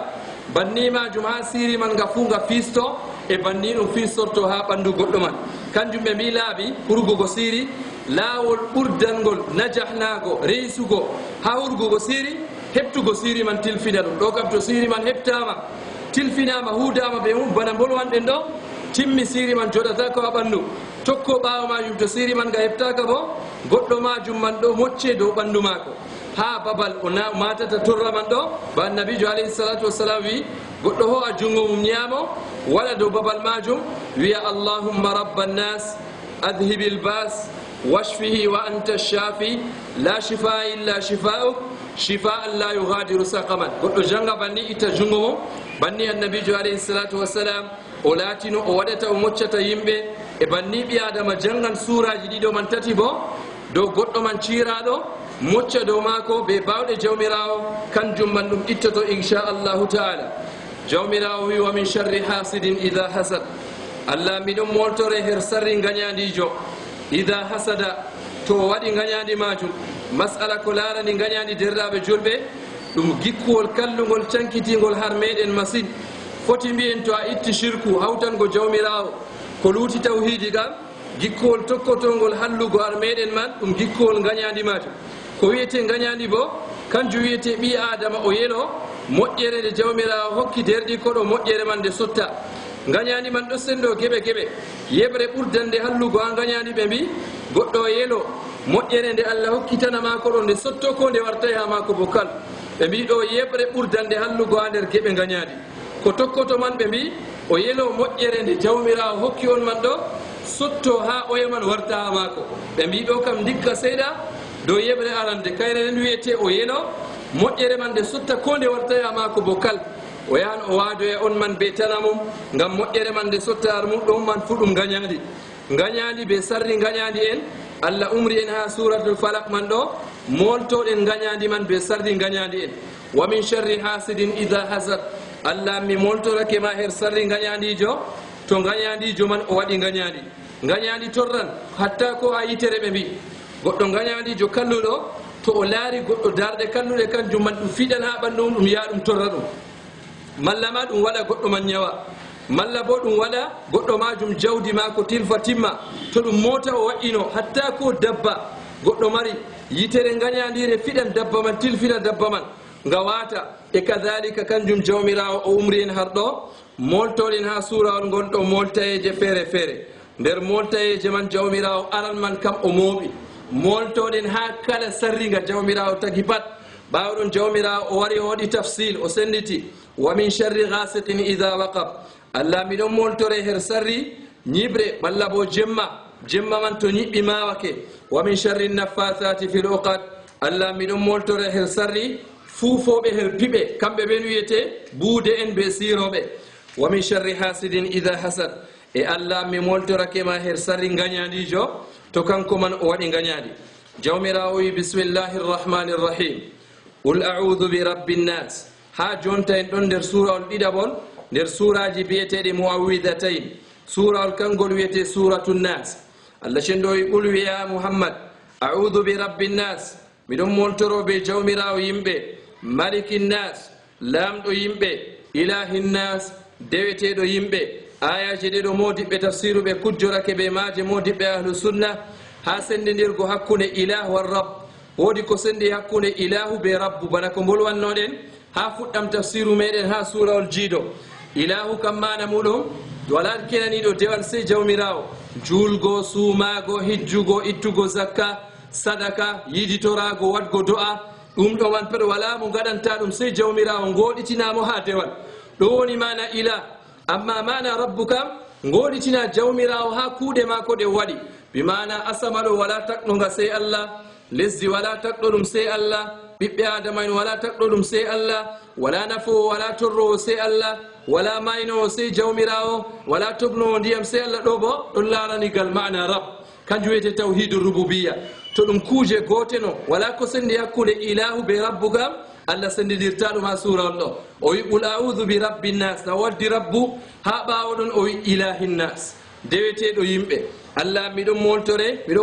banni majum ha siri man nga fuu nga fisto e banni ɗum fistorto ha ɓandu goɗɗo man kanjum ɓe mbi laaɓi hurgugo siri laawol ɓurdangol najahnago reysugo ha hurgugo siri heɓtugo siri man tilfina ɗum ɗo kam to siri man heɓtama tilfinama hudama ɓe mum bana bolwanɗen ɗo timmi siri man joɗata ko ha ɓandu tokko ɓawa majum to siri man ga heɓtaka bo goɗɗo majum man ɗo mocce dow ɓandu mako ha babal o matata torra man ɗo ba annabijo alayhi salatu wassalam wi goɗɗo ho a jungo mum ñaamo waɗa dow babal majum wiya allahumma rabba nnas adhibi lbas washfihi wa anta shafi la shifa illa shifa'uk shifa'an la yughadiru saqaman goɗɗo janga banni itta jungo mum banni annabijo alayhi salatu wassalam o laatino o waɗata o moccata yimɓe e banni ɓi adama jangan suraji ɗiɗo man tati bo dow goɗɗo man ciiraɗo mocca dow maako be bawɗe jawmirawo kanjum man ɗum ittoto inchallahu taala jawmirawo wi wa min sharri hasidin ida hasad allah miɗon moltore her sarri gañadijo ida hasada to waɗi gañadi majum masala ko larani gañadi derɗaɓe julɓe ɗum gikkuwol kallugol cankitigol har meɗen masine foti mbiyen to a itti shirku hawtango jawmirawo ko luuti tawhidi kam gikkuwol tokkotongol hallugo har meɗen man ɗum gikkuwol gañadi majum ko wiyete gañadi bo kanjum wiyete ɓi adama o yelo moƴƴere nde jawmirawo hokki derɗi koɗo moƴƴere man nde sotta gañadi man ɗo sendo geɓe yeɓre ɓurdande hallugo ha gañadi ɓe mbi goɗɗo yelo moƴƴere nde allah hokkitanama koɗo nde sotto ko nde wartay ha mako bo kal ɓe mbi ɗo yeɓre ɓurdande hallugo ha nder geɓe gañadi ko tokkoto man ɓe mbi o yelo moƴƴere nde jawmirawo hokki on man ɗo sotto ha oya man warta ha mako ɓe mbi ɗo kam dikka seeɗa dow yeɓre arande kayre nden wiyete o yelo moƴƴere man nde sotta ko nde wartay ha mako bo kal o yahan o waadoya on man be tana mum ngam moƴƴere man nde sotta har mum ɗon man fu ɗum gañadi be sarri gañadi en allah umri en ha suratul falak man ɗo moltoɗen gañadi man be sarri gañadi en wa min sharri hasidin ida hasad allah mi moltorake ma her sarri gañadijo to gañadijo man o waɗi gañadi torran hatta ko ha yitere ɓe mbi goɗɗo gañadijo kalluɗo to o laari goɗɗo darɗe kalluɗe kanjum man ɗum fiɗan ha ɓandu mum ɗum ya ɗum torra ɗum malla ma ɗum waɗa goɗɗo man ñawa malla bo ɗum waɗa goɗɗo majum jawdi ma ko tilfa timma to ɗum mota o wa'ino hatta ko dabba goɗɗo mari yitere gañadire fiɗan dabba man tilfina dabba man nga wata e kadalika kanjum jawmirawo o umri en har ɗo moltoɗen ha surawol ngol ɗo moltayeje feere nder moltayeje man jawmirawo aran man kam o mooɓi moltoɗen ha kala sarriga jawmirawo tagi pat ɓawɗon jawmirawo o wari o waɗi tafsil o senditi wa min sharri ghasiqin ida waqab allah miɗon moltore her sarri ñibre malla bo jemma man to ñiɓɓi mawake wa min sharri naffathati fil uqad allah miɗon moltore her sarri fuufoɓe her piɓe kamɓe ɓen wiyete buude en be siroɓe wa min sharri hasidin ida hasad e allah mi moltorake ma her sarri gañadijo to kanko man o waɗi gañadi jawmirawo wi bismillahi rrahmani rrahim qul a'udhu bi rabbi nnas ha jonta en ɗon nder surawol ɗiɗaɓol nder suraji biyeteɗe muawwidatayn surawol kangol wiyete suratu nnas allah cenɗo wi qul wiya muhammad a'udhu bi rabbi nnas miɗon moltoro be jawmirawo yimɓe maliki nnas lamɗo yimɓe ilahi nnas deweteɗo yimɓe ayaji ɗeɗo modiɓɓe tafsiruɓe kujjorake be maje modiɓɓe ahlu sunna ha sendidirgo hakkunde ilahu war rabb woodi ko sendi hakkunde ilahu be rabbu bana ko bolwannoɗen ha fuɗɗam tafsiru meɗen ha surawol jiiɗo ilahu kam mana muɗum wala kenaniɗo dewal sey jawmirawo julgo suumago hijjugo ittugo zakka sadaka yiditorago wadgo do'a ɗo wan peɗo wala mo gaɗanta ɗum sey jawmirawo goɗitinamo ha dewal ɗo woni mana ilah. amma mana rabbu kam goɗitina jawmirawo ha kuuɗe mako ɗe waɗi bi mana asama ɗo wala takɗoga sey Allah, lesdi wala takɗo ɗum sey Allah, ɓiɓɓe adama en wala takɗo ɗum sey Allah, wala nafowo wala torrowo sey Allah, wala maynowo sey jawmirawo, wala tobnowo ndiyam sey Allah. ɗo bo ɗon laranigal mana rab kanjum wiyete tawhidu rububiyya. to ɗum kuuje goteno wala ko sendi hakkude ilahu be rabbu kam Allah sendidirta ɗum ha sura on ɗo o wi qul a'udhu bi rabbin nas na waddi rabbu ha ɓawo ɗon o wi ilahin nas deweteɗo yimɓe. Allah miɗon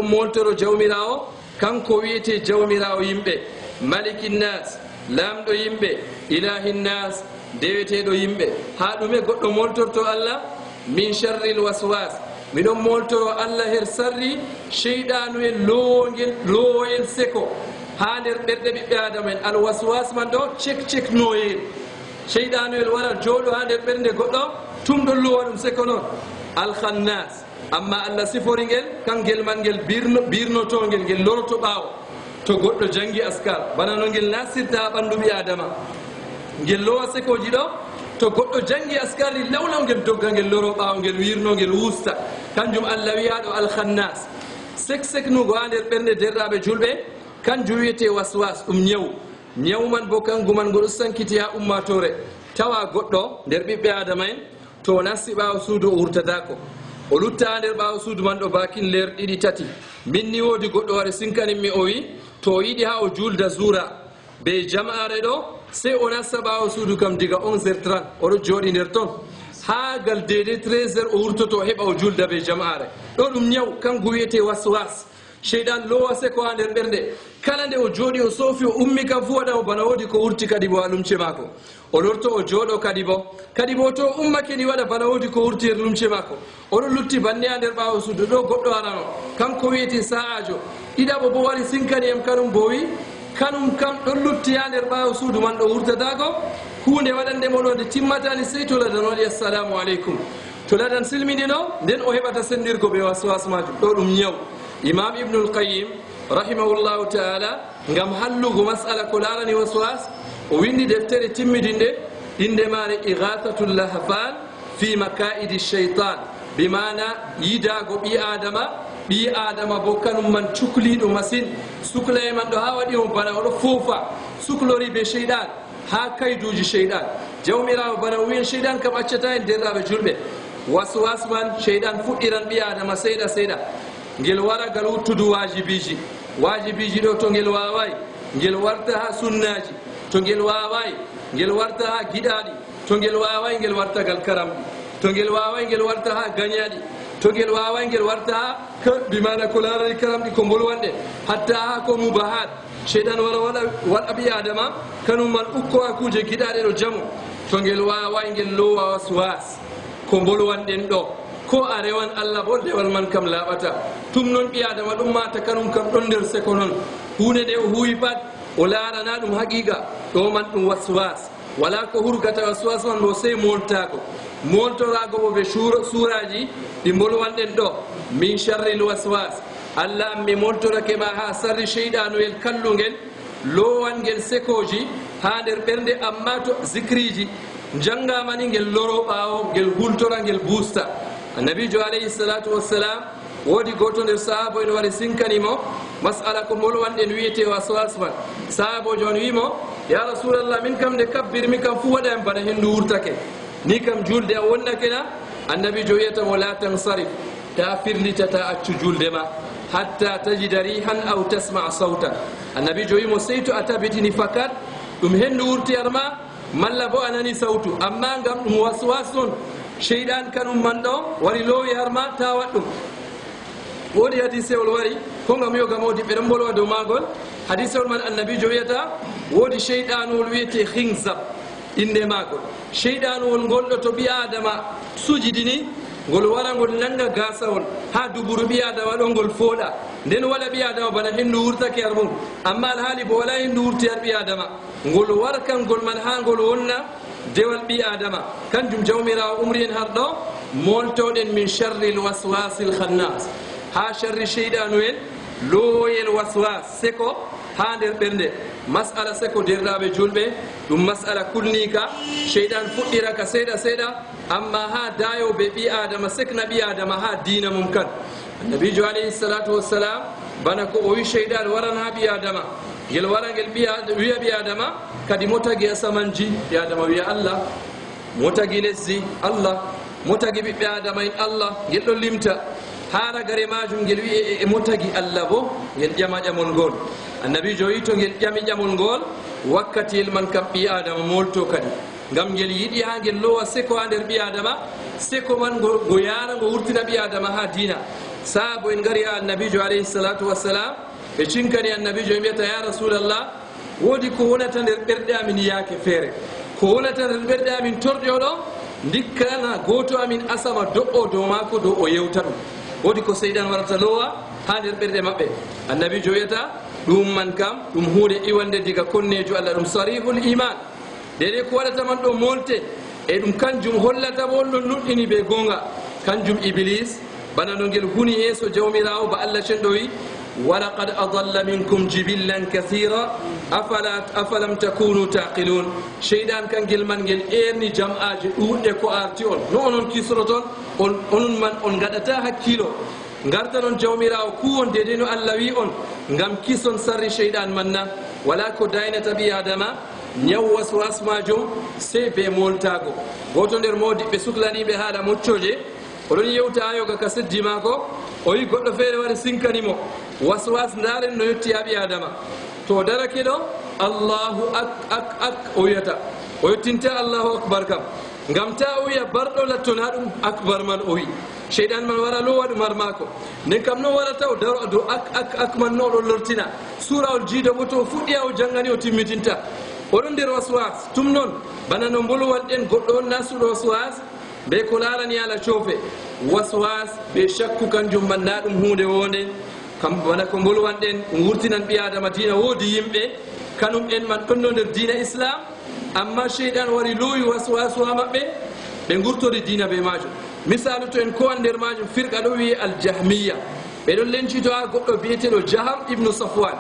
moltoro jawmirawo kanko wiyete jawmirawo yimɓe, malikin nas lamɗo yimɓe, ilahin nas deweteɗo yimɓe. ha ɗume goɗɗo moltorto Allah? min sharril waswas, miɗon moltoro Allah her sarri sheyɗanu en lowoyel seko ha nder ɓerɗe ɓiɓɓe adama en. alwaswas man ɗo cek noyel sheyɗanu el wara jooɗo ha nder ɓernde goɗɗo tum ɗon lowa ɗum seko noon. alkhannas amma Allah sifori ngel kangel man ngel birnotongel ngel loroto ɓawo to goɗɗo jangi askar bana no ngel nasirta ha ɓandu ɓi adama ngel lowa sekoji ɗo. to goɗɗo jangi askari lawlaw ngel dogga ngel loro ɓawo ngel wirno ngel wusta. kanjum Allah wiyaɗo alkhannas seknugo ha nder ɓernde derɗaɓe julɓe kanjum wiyete waswas. ɗum ñaw man bo kangu man ngo ɗo sankiti ha ummatore. tawa goɗɗo nder ɓiɓɓe adama en to nasti ɓawo suudu o wurtatako, o lutta ha nder ɓawo suudu man ɗo bakin ler ɗiɗi tati. minni wodi goɗɗo wari sinkaninmi o wi to o yiɗi ha o julda zura be jama'are ɗo sey o nasta ɓawo suudu kam diga 11h30 oɗo jooɗi nder ton ha gal dede 13h o wurtoto heɓa o julda be jama'are. ɗo ɗum ñaw kangu wiyete waswas. sheyɗan lowa seko ha nder ɓernde kala nde o jooɗi o soofi o ummi kam fu waɗamo bana wodi ko wurti kadi bo ha lumce mako. o lorto o jooɗo kadi bo to o ummake ni waɗa bana wodi ko wurti her lumce mako. oɗo lutti banni ha nder ɓawo suudu ɗo goɗɗo arano kanko wiyete sa'ajo. ɗiɗaɓo bo wari sinkani em kanum bo wi kanum kam ɗon lutti ha nder ɓawo suudu man ɗo wurtatako hunde waɗande mo ɗo nde timmatani sey to ladan waɗi assalamu aleykum. to ladan silminino nden o heɓata sendirgo ɓe waswas majum. ɗo ɗum ñaw. imam ibnul qayyim rahimahullahu taala ngam hallugo masala ko larani waswas o windi deftere timmidinde inde mare ighathatul lahfan fi makaidi shaytan bi mana yidago ɓi adama bo kanum man cukliɗo masine sukla e man ɗo ha waɗi o bana oɗo foofa suklori be sheyɗan ha kayduji sheyɗan. jawmirawo bana o wiyen sheyɗan kam accata en derraɓe julɓe. waswas man sheyɗan fuɗɗiran ɓi adama seeɗa ngel wara gal wuttudu wajibiji ɗo to ngel wawai ngel warta ha sunnaji, to ngel wawai ngel warta ha giɗaɗi, to ngel wawai ngel warta gal karamɗi, to ngel wawai ngel warta ha gañaɗi, to ngel wawai ngel warta ha bimana ko larani karamɗi ko bolwanɗe hatta ha ko mubahat. sheyɗan wara waɗa ɓi adama kanum man ukko ha kuje giɗaɗe ɗo jamo. to ngel wawai ngel lowa waswas ko bolwanɗen ɗo ko a rewan Allah bo dewal man kam laaɓata. tum noon ɓi adama ɗum mata kanum kam ɗon nder seko noon hunde nde o huwi pat o larana ɗum haqiqa. ɗo man ɗum waswas wala ko hurgata waswas man bo sey moltorago bo ɓe suraji ɗi bolwanɗen ɗo. min sharril waswas, Allah mi moltorake ma ha sarri sheyɗanuyel kallugel lowangel sekoji ha nder ɓernde. amma to zikriji jangamani ngel loro ɓawo ngel hultora ngel busta. annabijo alayhi salatu wassalam wodi goto nder sahaba en wari sinkanimo masala ko molwanɗen wiyete waswas man. sahabojo on wimo ya rasulallah min kam nde kabbirmi kam fu waɗa en bana hendu wurtake ni kam julde a wonnake na. annabijo wiyatamo la tansarif, ta firlitata accu julde ma hatta tajida rihan aw tasma sautan. annabijo wimo sey to a tabitini fakat ɗum hendu wurtiyar ma malla bo a nani sautu. amma ngam ɗum waswas on sheyɗan kanum man ɗo wari lowi har ma ta waɗ ɗum. wodi hadisewol wari ko ngam yoga mawdi ɓe ɗon bolwa dow magol. hadisewol man annabijo wiyata wodi sheyɗanuwol wiyete khinsab inde magol. sheyɗanuwol ngol ɗo to ɓi adama sujidini ngol wara ngol nanga gasawol ha duburu ɓi adama ɗo ngol fooɗa nden waɗa ɓi adama bana hendu wurtake har mum. amma alhaali bo wala hendu wurti har ɓi adama ngol warkan ngol man ha ngol wonna dewal ɓi adama. kanjum jawmirawo umri en har ɗo moltoɗen min sharril waswasil khannas ha sharri sheyɗanu en lowoyel waswas seko ha nder ɓernde. masala seko derɗaɓe julɓe ɗum masala kulnika cheyɗan fuɗɗira ka seeɗa seeɗa amma ha dayoɓe ɓi adama sekna ɓi adama ha dina mum kan annabijo alayhi salatu wassalam bana ko o wi cheyɗan waran ha ɓi adama ngel wara ngel wiya ɓi adama kadi mo tagi asamanji ɓi adama wiya allah mo tagi lesdi allah mo tagi ɓiɓɓe adama en allah ngel ɗo limta ha ragare majum ngel wi e mo tagi allah bo ngel ƴama ƴamol ngol annabijo wi to ngel ƴami ƴamol ngol wakkatiyel man kam ɓi adama molto kadi ngam ngel yiɗi ha ngel lowa seko ha nder ɓi adama seko man go yara ngo wurtina ɓi adama ha dina saabo en gari ha annabijo alayhi salatu wassalam ɓe cinkani annabijo e mbiyata ya rasulallah woodi ko wonata nder ɓerɗe amin yaake feere ko wonata nder ɓerɗe amin torɗe oɗo dikkana goto amin asama do'o dow maako dow o yewta ɗum woodi ko seyɗan warata lowa ha nder ɓerɗe maɓɓe annabijo wiyata ɗum man kam ɗum hunde iwande diga konnejo allah ɗum sarihul iman dede ko waɗata man ɗo molte e ɗum kanjum hollata bo ɗon nuɗɗini ɓe gonga kanjum iblis bana no ngel huni yeeso jawmirawo ba allah cenɗo wi walaqad adalla minkum jibillan kathira afalam takunu taqilun cheyɗan kangel man ngel erni jam'aji ɗuɗɗe ko arti on no onon kisroton onon man on gaɗata hakkilo garta noon jawmirawo kuwon dede no allah wi on ngam kison sarri cheyɗan manna wala ko daynata ɓi adama ñaw waswas majum sey be moltago goto nder modiɓɓe suklaniɓe haala moccoje oɗon yewta ha yoga ka seddi mako o wi goɗɗo feere wari sinkanimo waswas ndaren no yetti ha ɓi adama to darake ɗo allahu ak o wiyata o yettinta allahu akbar kam ngam ta o wiya barɗo latton ha ɗum akbar man o wi cheyɗan man wara lowa ɗum har mako nden kam noon warata o daro dow ak man no oɗon lortina surawol jiido bo to fuɗɗiya o janggani o timmitinta oɗon nder waswas tum noon bana no mbolowalɗen goɗɗo on nasuɗo waswas be ko larani ala coofe waswas be shakku kanjum man na ɗum hunde wonde kam bana ko mbolwanɗen ɗum wurtinan ɓi adama dina woodi yimɓe kanum en man ɗon no nder dina islam amma cheyɗan wari loowi waswasu ha maɓɓe ɓe gurtori dina be majum misalu to en kowan nder majum firqa ɗo wiye aljahmiya ɓeɗon lencito ha goɗɗo biyeteɗo jaham ibnu safwan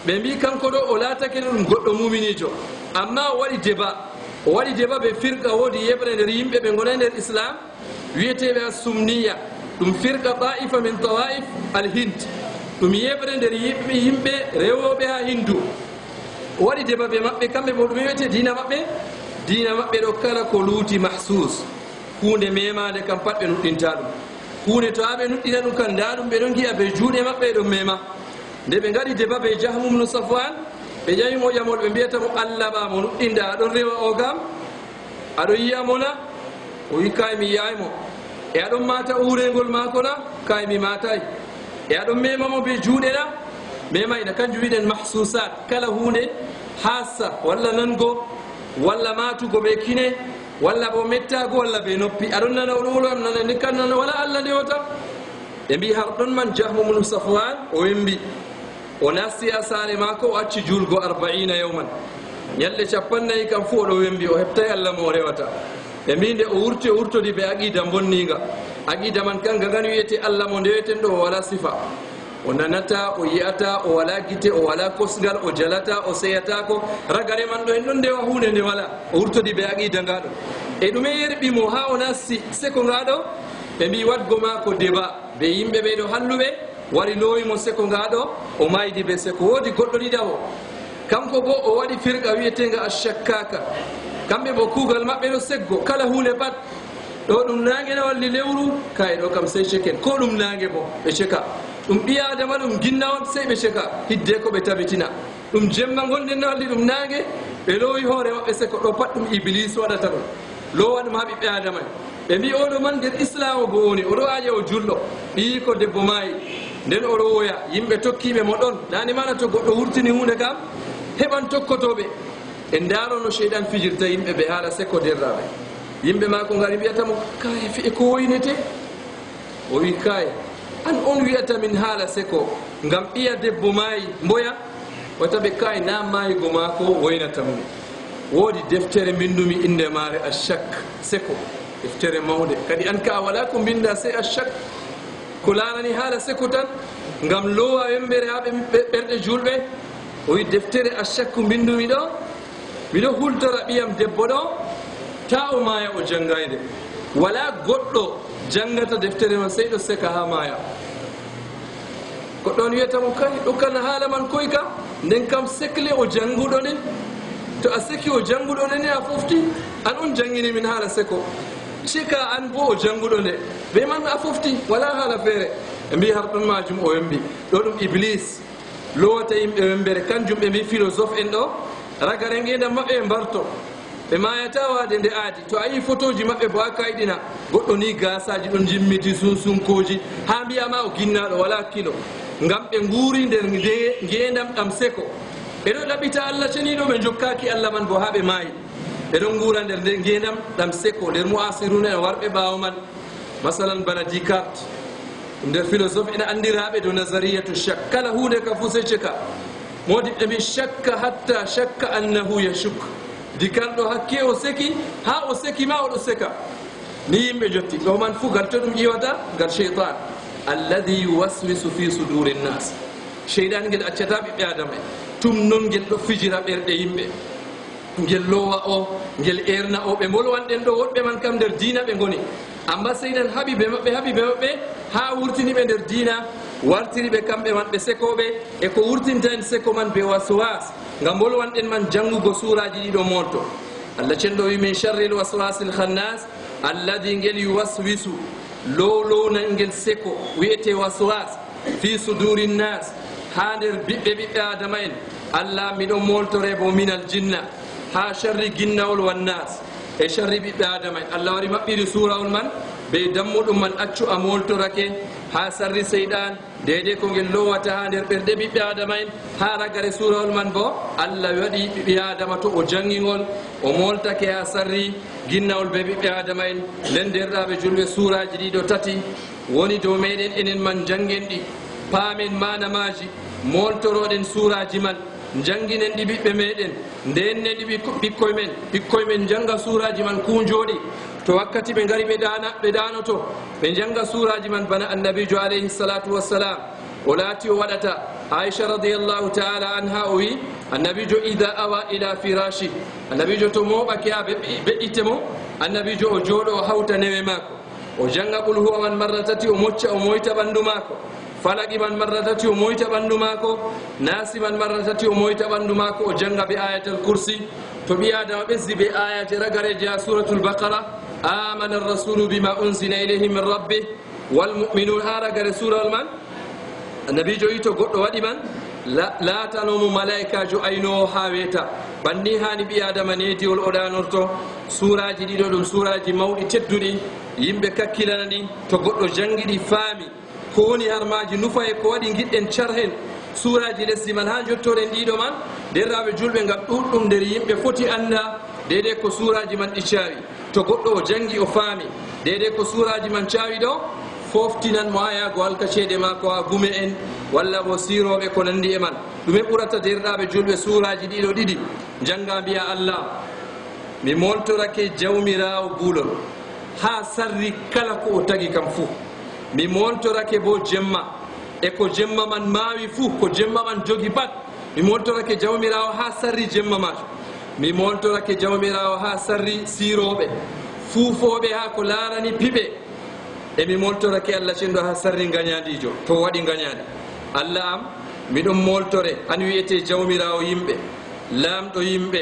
ɓe mbi kanko ɗo o laatake ɗum goɗɗo muminijo amma o waɗi débat ɓe firqa woodi yeɓre nder yimɓe ɓe gona nder islam wiyeteɓe a sumniya ɗum firqa ta'ifa min tawaif al hind ɗum yeɓre nder yimɓe rewoɓe ha hindu o waɗi débat ɓe maɓɓe kamɓe bo ɗum wiyete dina maɓɓe ɗo kala ko luuti mahsus hunde memade kam pat ɓe nuɗɗinta ɗum hunde to ha ɓe nuɗɗina ɗum kam nda ɗum ɓe ɗon giya ɓe juuɗe maɓɓe ɗon mema nde ɓe gaɗi débat ɓe jahmum no safwan ɓe ƴamimo ƴamol ɓe mbiyata mo allah ma mo nuɗɗinda aɗon rewa o gam aɗon yiyamona o wi kay mi yiyaymo e aɗon mata urengol mako na kay mi matay e aɗon memamo be juuɗe na memayna kanjum wiɗen mahsusat kala hunde hassa walla nango walla matugo ɓe kine walla bo mettago walla ɓe noppi aɗon nana oɗo wolo am nana kan nana wala allah nde wota ɓe mbi har ɗon man jahmumum safwan o wembi o nasti ha saare mako o acci julgo 40 yawman ñalɗe 50 kam fu oɗo wembi o heɓtay allah mo rewata ɓe mbi nde o wurtodi ɓe aqida bonninga aqida man kanga gan wiyete allah mo ndeweten ɗo o wala sifa o nanata o yiyata o wala guite o wala kosgal o jalata o seyatako ragare man ɗo en ɗon ndewa hunde nde wala o wurtodi ɓe aqida ngaɗo e ɗume yerɓimo ha o nasti seko ngaɗo ɓe mbi wadgo mako débat ɓe yimɓe ɓeɗo halluɓe wari lowimo seko ngaɗo o maydi ɓe seko woodi goɗɗo ɗiɗawo kanko bo o waɗi firqa wiyetega ashakkaka kamɓe bo kuugal maɓɓe ɗo seggo kala hunde pat ɗo ɗum nangue na walli lewru kay ɗo kam sey ceken ko ɗum nangue bo ɓe ceka ɗum ɓi adama ɗum ginna on sey ɓe ceka hidde ko ɓe tabitina ɗum jemma gonɗen na walli ɗum nangue ɓe lowi hoore maɓɓe seko ɗo pat ɗum iblis waɗata ɗum lowa ɗum ha ɓiɓɓe adama ɓe mbi oɗo man nder islam o bo woni oɗo aƴa o julɗo ɓi ko debbo maayi nden oɗo woya yimɓe tokkiɓe mo ɗon nani mana to goɗɗo wurtini hunde kam heɓan tokkotoɓe en daaro no cheyɗan fijirta yimɓe ɓe haala sekko derraɓe yimɓe mako ngari mbiyatamo kaye fi'e ko woynete o wi kaye an on wiyata min haala seko ngam ɓiya debbo maayi mboya wata ɓe kaye na maayigo maako woynata mum woodi deftere mbindumi inde maare ashak seko deftere mawde kadi an ka wala ko mbinda sey ashak ko larani haala seko tan ngam lowa wembere ha ɓerɗe julɓe o wi deftere ashakku mbindumi ɗo miɗo hultora ɓiyam debbo ɗo ta o maya o janngayde wala goɗɗo janngata deftere man sey ɗo seka ha maya goɗɗo on wiyatamo kay ɗokkana haala man koy ka nden kam sekle o jannguɗo nden to a seki o jannguɗo nde ne a fofti an on janngini min haala seko sika an bo o jannguɗo nde ɓe man a fofti wala haala feere ɓe mbi har ɗon majum o wembi ɗo ɗum iblis lowata yimɓe wembere kanjum ɓe mbi philosophe en ɗo ragare ngendam maɓɓe e mbarto ɓe mayata wade nde aadi to a yi photo ji maɓɓe bo a kayɗina goɗɗo ni gasaji ɗon jimmiti sunsunkoji ha mbiyama o ginnaɗo wala kilo ngam ɓe nguuri nder ngendam ɗam seko ɓeɗo ɗaɓɓita Allah ceniɗo ɓe jokkaki Allah man bo ha ɓe maayi ɓeɗon nguura nder nde ngendam ɗam seko nder mu'asiruna en warɓe ɓawo man masalan bana Descartes nder philosophe ene andiraɓe do nazariyatu shak kala hunde ka fu seceka modiɓɓe mbi shakka hatta shakka annahu yashuk dikanɗo hakke o seki ha o seki ma oɗo seka ni yimɓe jotti ɗo man fu gal to ɗum ƴiwata gal cheytan alladi yuwaswisu fi suduri nnas cheyɗan ngel accata ɓiɓɓe adama en tum non ngel ɗo fijira ɓerɗe yimɓe ngel lowa o ngel erna o ɓe molwanɗen ɗo woɗɓe man kam nder diina ɓe goni amma seyɗan haɓiɓe maɓɓe ha wurtiniɓe nder diina wartiri ɓe kamɓe man ɓe sekoɓe e ko wurtinta en seko man be waswas ngam molwanɗen man janngugo suraji ɗiɗo molto Allah cenɗo wi min charri l waswasi l khannas alladi ngel yuwaswisu lowlowna ngel seko wiyete waswas fi suduri nnas ha nder ɓiɓɓe adama en Allah miɗon moltore bo minal jinna ha charri ginnawol wannas e charri ɓiɓɓe adama en Allah wari maɓɓiri surawol man be dammuɗum man accu a moltorake ha sarri seyɗan dede ko ngel lowata ha nder ɓerɗe ɓiɓɓe adama en ha ragare surawol man bo Allah waɗi ɓiɓɓe adama to o janngingol o moltake ha sarri ginnawol be ɓiɓɓe adama en nden derɗaɓe julɓe suraji ɗiɗo tati woni dow meɗen enen man janggen ɗi paamen manamaji moltoroɗen suraji man jannginen ɗi ɓiɓɓe meɗen ndenne ɗi ɓikkoye men janga suraji man kunjoɗi to wakkati ɓe ngari ɓe ɗanoto ɓe janga suraji man bana annabijo alayhi salatu wassalam o laati o waɗata aicha radiallahu taala anha o wi annabijo ida awa ila firashi annabijo to moɓake ha beɗɗite mo annabijo o jooɗo o hawta newe maako o janga qul huwa man marra tati o mocca o moyta ɓandu maako falaqi man marra tati o moyta ɓandu maako nasi man marra tati o moyta ɓandu maako o janga be ayatal kursi to ɓi adama ɓesdi be ayate ragareje ha suratul baqara amana arrasulu bima unzila ilayhi min rabbih walmuminun ha ragare surawol man annabijo wi to goɗɗo waɗi man laatanomo malaikajo aynowo ha weeta banni hani ɓi adama nediwol o ɗanorto suraji ɗiɗo ɗum suraji mawɗi tedduɗi yimɓe kakkilana ɗi to goɗɗo jangiɗi faami ko woni harmaji nufa e ko waɗi giɗɗen carhen suraji lesdi man ha jottoɗen ɗiɗo man derraɓe julɓe ngam ɗuɗɗum nder yimɓe foti anda dede ko suraji man ɗi cawi to goɗɗo o jangi o faami dede ko suraji man cawi ɗo foftinan mo ha yago halka ceede mako ha gume en walla bo siroɓe ko nandi e man ɗume ɓurata derɗaɓe julɓe suraji ɗiɗo ɗiɗi janga mbiya Allah mi moltorake jawmirawo guulol ha sarri kala ko o tagi kam fuu mi moltorake bo jemma e ko jemma man maawi fuu ko jemma man jogi bat mi moltorake jawmirawo ha sarri jemma mato mi moltorake jawmirawo ha sarri siroɓe fuufoɓe ha ko larani piɓe e mi moltorake Allah cenɗo ha sarri gañadijo to waɗi gañadi Allah am miɗon moltore an wiyete jawmirawo yimɓe lamɗo yimɓe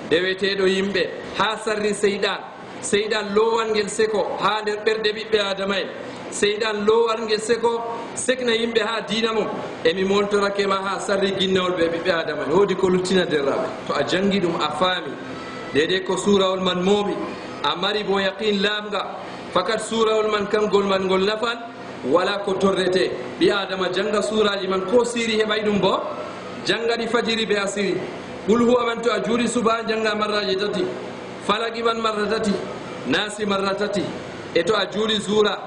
deweteɗo yimɓe ha sarri seyɗan lowangel seko ha nder ɓerɗe ɓiɓɓe adama en seyɗan lowangel seko sekna yimɓe ha diina mum emi moltorake ma ha sarri ginnawol ɓe ɓiɓɓe adama en woodi ko luttina derraɓe to a jangi ɗum a faami dede ko surawol man mooɓi a mari bo yaqin lamga fakat surawol man kamgol man ngol nafan wala ko torrete ɓi adama janga suraji man ko siri heɓay ɗum bo janga ɗi fajiri be asiri qul huwa man to a juuri suba janga marraji tati falaqi man marra tati nasi marra tati e to a juuri zura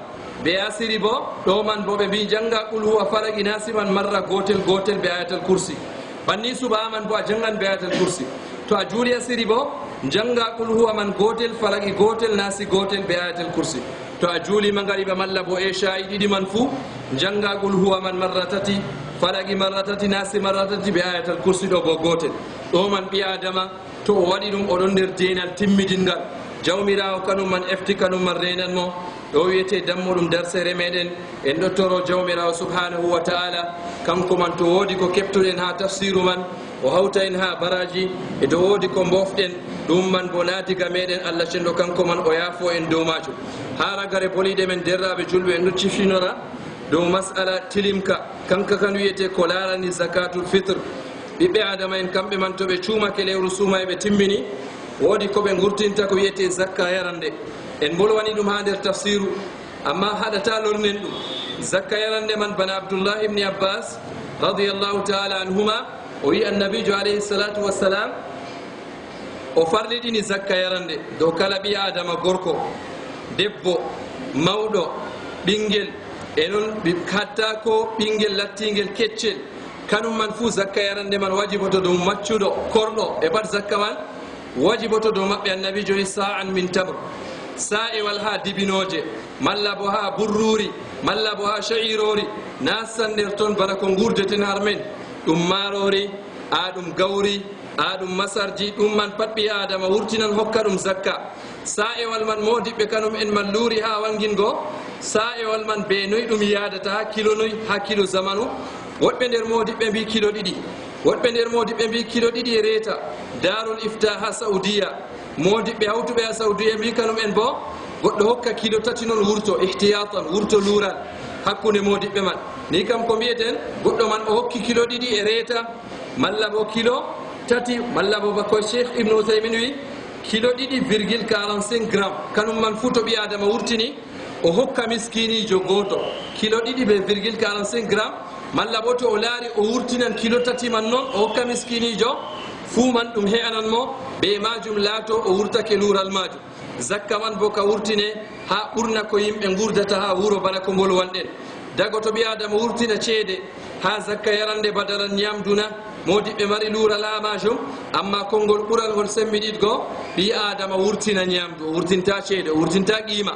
be asiri bo ɗo man bo ɓe mbi janga qul huwa falaqi nasi man marra gotel be ayatal kursi banni suba man bo a jangan be ayatal kursi to a juuri asiri bo janga qul huwa man gotel falaqi gotel nasi gotel be ayatal kursi to a juulima ngariɓe malla bo e shayi ɗiɗi man fuu janga qul huwa man marratati falaqi marratati nasi marratati be ayatal kursi ɗo bo gotel ɗo man ɓi adama to o waɗi ɗum oɗon nder denal timmidingal jawmirawo kanum man efti kanum man renan mo ɗo wiyete dammuɗum darsere meɗen en ɗottoro jawmirawo subhanahu wa ta'ala kanko man to woodi ko keptuɗen ha tafsiru man o hawta en ha baraji e to woodi ko mbofɗen ɗum man bo naatiga meɗen allah cenɗo kanko man o yaafo en dow majum ha ragare boliɗe men derraɓe julɓe en ɗo cifinora dow masala tilimka kanka kan wiyete ko larani zakatul fitre ɓiɓɓe adama en kamɓe man to ɓe cuumake lewru suuma e ɓe timmini woodi ko ɓe gurtinta ko wiyete zakka yarande en bolwani ɗum ha nder tafsiru amma haɗata lornen ɗum zakka yarande man bana abdoullah ibni abbas radiallahu taala anhuma o wi annabijo alayhi salatu wassalam o farliɗini zakka yarande dow kala ɓi adama gorko debbo mawɗo ɓinguel e noon hatta ko ɓinguel lattingel keccel kanum man fuu zakka yarande man wajiboto dow maccuɗo korɗo e bat zakka man wajiboto dow maɓɓe annabijo wi sa'an min tamr sa'ewal ha dibinoje malla bo ha burruri malla bo ha sha'irori nasan nder toon bana ko gurdeten har men ɗum marori a ɗum gawri a ɗum masarji ɗum man pat ɓi adama wurtinan hokka ɗum zakka sa'ewal man modiɓɓe kanum en man luuri ha wangingo sa'ewal man be noyi ɗum yadata ha kilo noyi ha kilo zamanu woɗɓe nder modiɓɓe mbi kilo ɗiɗi woɗɓe nder modiɓɓe mbi kilo ɗiɗi e reeta darul ifta ha saudiya modiɓɓe hawtuɓe ha saudiya mbi kanum en bo goɗɗo hokka kilo tati noon wurto ihtiyatan wurto luural hakkude modiɓɓe man ni kam ko mbiyeten goɗɗo man o hokki kilo ɗiɗi e reeta malla bo kilo tati malla bo bako cheikh ibnu uthaymin wi kilo ɗiɗi virgule 45 grammes kanum man fuu to ɓi adama wurtini o hokka miskinijo goto kilo ɗiɗi be virgule 45 grammes malla bo to o laari o wurtinan kilo tati man noon o hokka miskinijo fuu man ɗum he'ananmo be majum laato o wurtake luural majum zakka man bo ka wurtine ha ɓurna ko yimɓe gurdata ha wuuro bana ko bolwanɗen dago to ɓi adama wurtina ceede ha zakka yarande badaran ñamduna modiɓɓe mari luural ha majum amma konngol ɓural ngol sembiɗitgo ɓi adama wurtina ñamdu o wurtinta ceede o wurtinta qima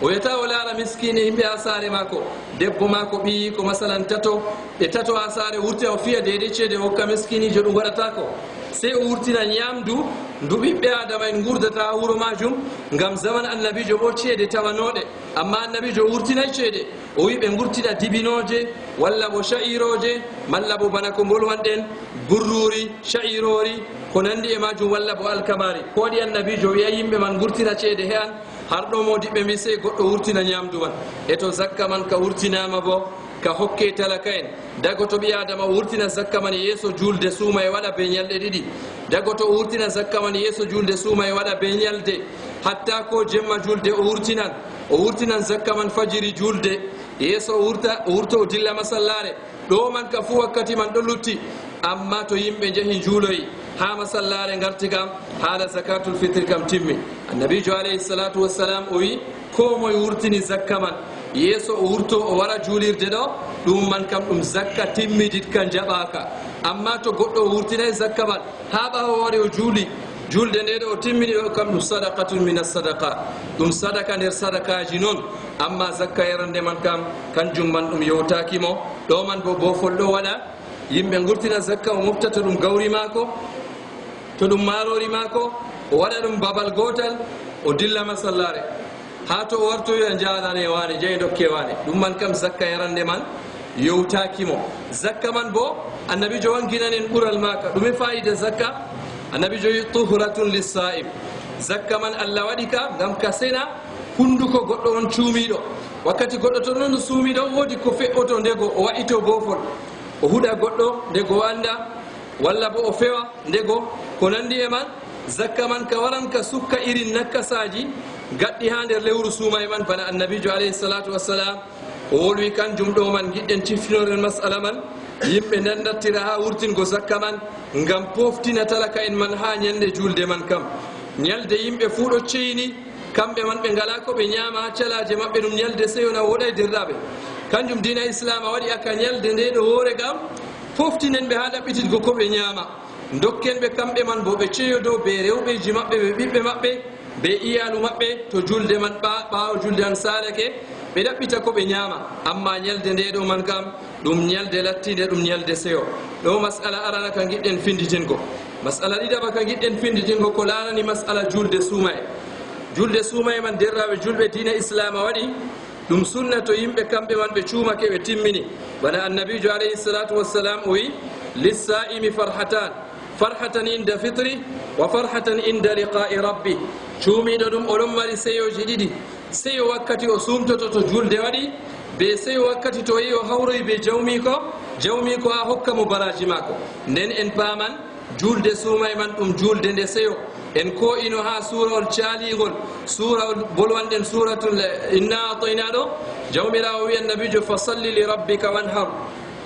o yata o laara miskine yimɓe ha saare mako debbo mako ɓiyi ko masalan tato ɓe tato ha saare wurti o fiya deydey ceede o hokka miskinijo ɗum waɗata ko sey o wurtina ñamdu ndu ɓiɓɓe adama en gurdata ha wuuro majum ngam zaman annabijo bo ceede tawanoɗe amma annabijo wurtinay ceede o wi ɓe gurtina dibinoje walla bo sha'iroje malla bo bana ko bolwanɗen burruri sha'irori ko nandi e majum walla bo alkamari ko waɗi annabijo wiya yimɓe man gurtina ceede he an har ɗo modiɓɓe mbi sey goɗɗo wurtina ñamdu man e to zakka man ka wurtinama bo ka hokke talaka en dago to ɓi adama wurtina zakka man yeeso julde suuma e waɗa be ñalɗe ɗiɗi dago to wurtina zakka man yeeso julde suuma e waɗa be ñalde hatta ko jemma julde o wurtinan zakka man fajiri julde yeeso o wurta o dilla masallare ɗo man ka fuu wakkati man ɗo lutti amma to yimɓe jehi juuloyi ha masallare garti kam haala zakatul fitre kam timmi annabijo alayhi salatu wassalam o wi ko moye wurtini zakka man yeeso o wurto o wara juulirde ɗo ɗum man kam ɗum zakka timmiditka jaɓaka amma to goɗɗo o wurtinay zakka man ha ɓawa wari o juuli julde nde ɗo o timmini ɗo kam ɗum sadaqatun min assadaka ɗum sadaka nder sadakaji noon amma zakka yarande man kam kanjum man ɗum yewtakimo ɗo man bo bofol ɗo waɗa yimɓe gurtina zakka o mofta to ɗum gawri mako to ɗum marori mako o waɗa ɗum babal gotal o dilla masallare ha to o wartoya jaalane wane jeyi dokke wane ɗum man kam zakka yarande man yewtakimo zakka man bo annabijo wanginanen ɓural maka ɗume fayida zakka annabijo wi tuhratun lissa'im zakka man allah waɗi ka ngam ka sena hunduko goɗɗo on cuumiɗo wakkati goɗɗo to ɗon suumiɗo woodi ko fe'oto ndego o wa'ito bofol o huɗa goɗɗo ndego o anda walla bo o fewa ndego ko nandi e man zakka man ka waran ka sukka irin nakkasaji gaɗɗi ha nder lewru suuma e man bana annabijo alayhi salatu wassalam o wolwi kanjum ɗo man giɗɗen tifinoren masala man yimɓe nandattira ha wurtingo zakka man ngam poftina talaka en man ha ñande julde man kam ñalde yimɓe fuu ɗo ceyni kamɓe man ɓe ngala ko ɓe ñaama ha calaje maɓɓe ɗum ñalde seyona woɗa e dirɗaɓe kanjum dina islam a waɗi aka ñalde nde ɗo hoore kam poftinen ɓe ha ɗaɓɓititgo ko ɓe ñaama dokken ɓe kamɓe man bo ɓe ceyodo be rewɓeji maɓɓe ɓe ɓiɓɓe maɓɓe be iyalu maɓɓe to julde man ɓawo julde man salake ɓe ɗaɓɓita ko ɓe ñaama amma ñalde nde ɗo man kam ɗum ñalde lattinde ɗum ñalde seyo ɗo masala arana ka giɗɗen finditingo masala ɗiɗaɓa ka giɗɗen finditingo ko larani masala julde suumaye man derraɓe julɓe dina islama waɗi ɗum sunna to yimɓe kamɓe man ɓe cuumake ɓe timmini bana annabijo alayhi salatu wassalam o wi lissa'imi farhatan inda fitri wa farhatan inda liqa'i rabbi cuumiɗo ɗum oɗon mari seyoji ɗiɗi seyo wakkati o sumtoto to julde waɗi be seyo wakkati to yi o hawroyi be jawmi ko a hokka mo baraji mako nden en paaman julde suumay man ɗum julde nde seyo en ko ino ha surawol caaligol surawol bolwanɗen suratul inna atoyna ɗo jawmirawo wi annabijo fa salli li rabbika wanhar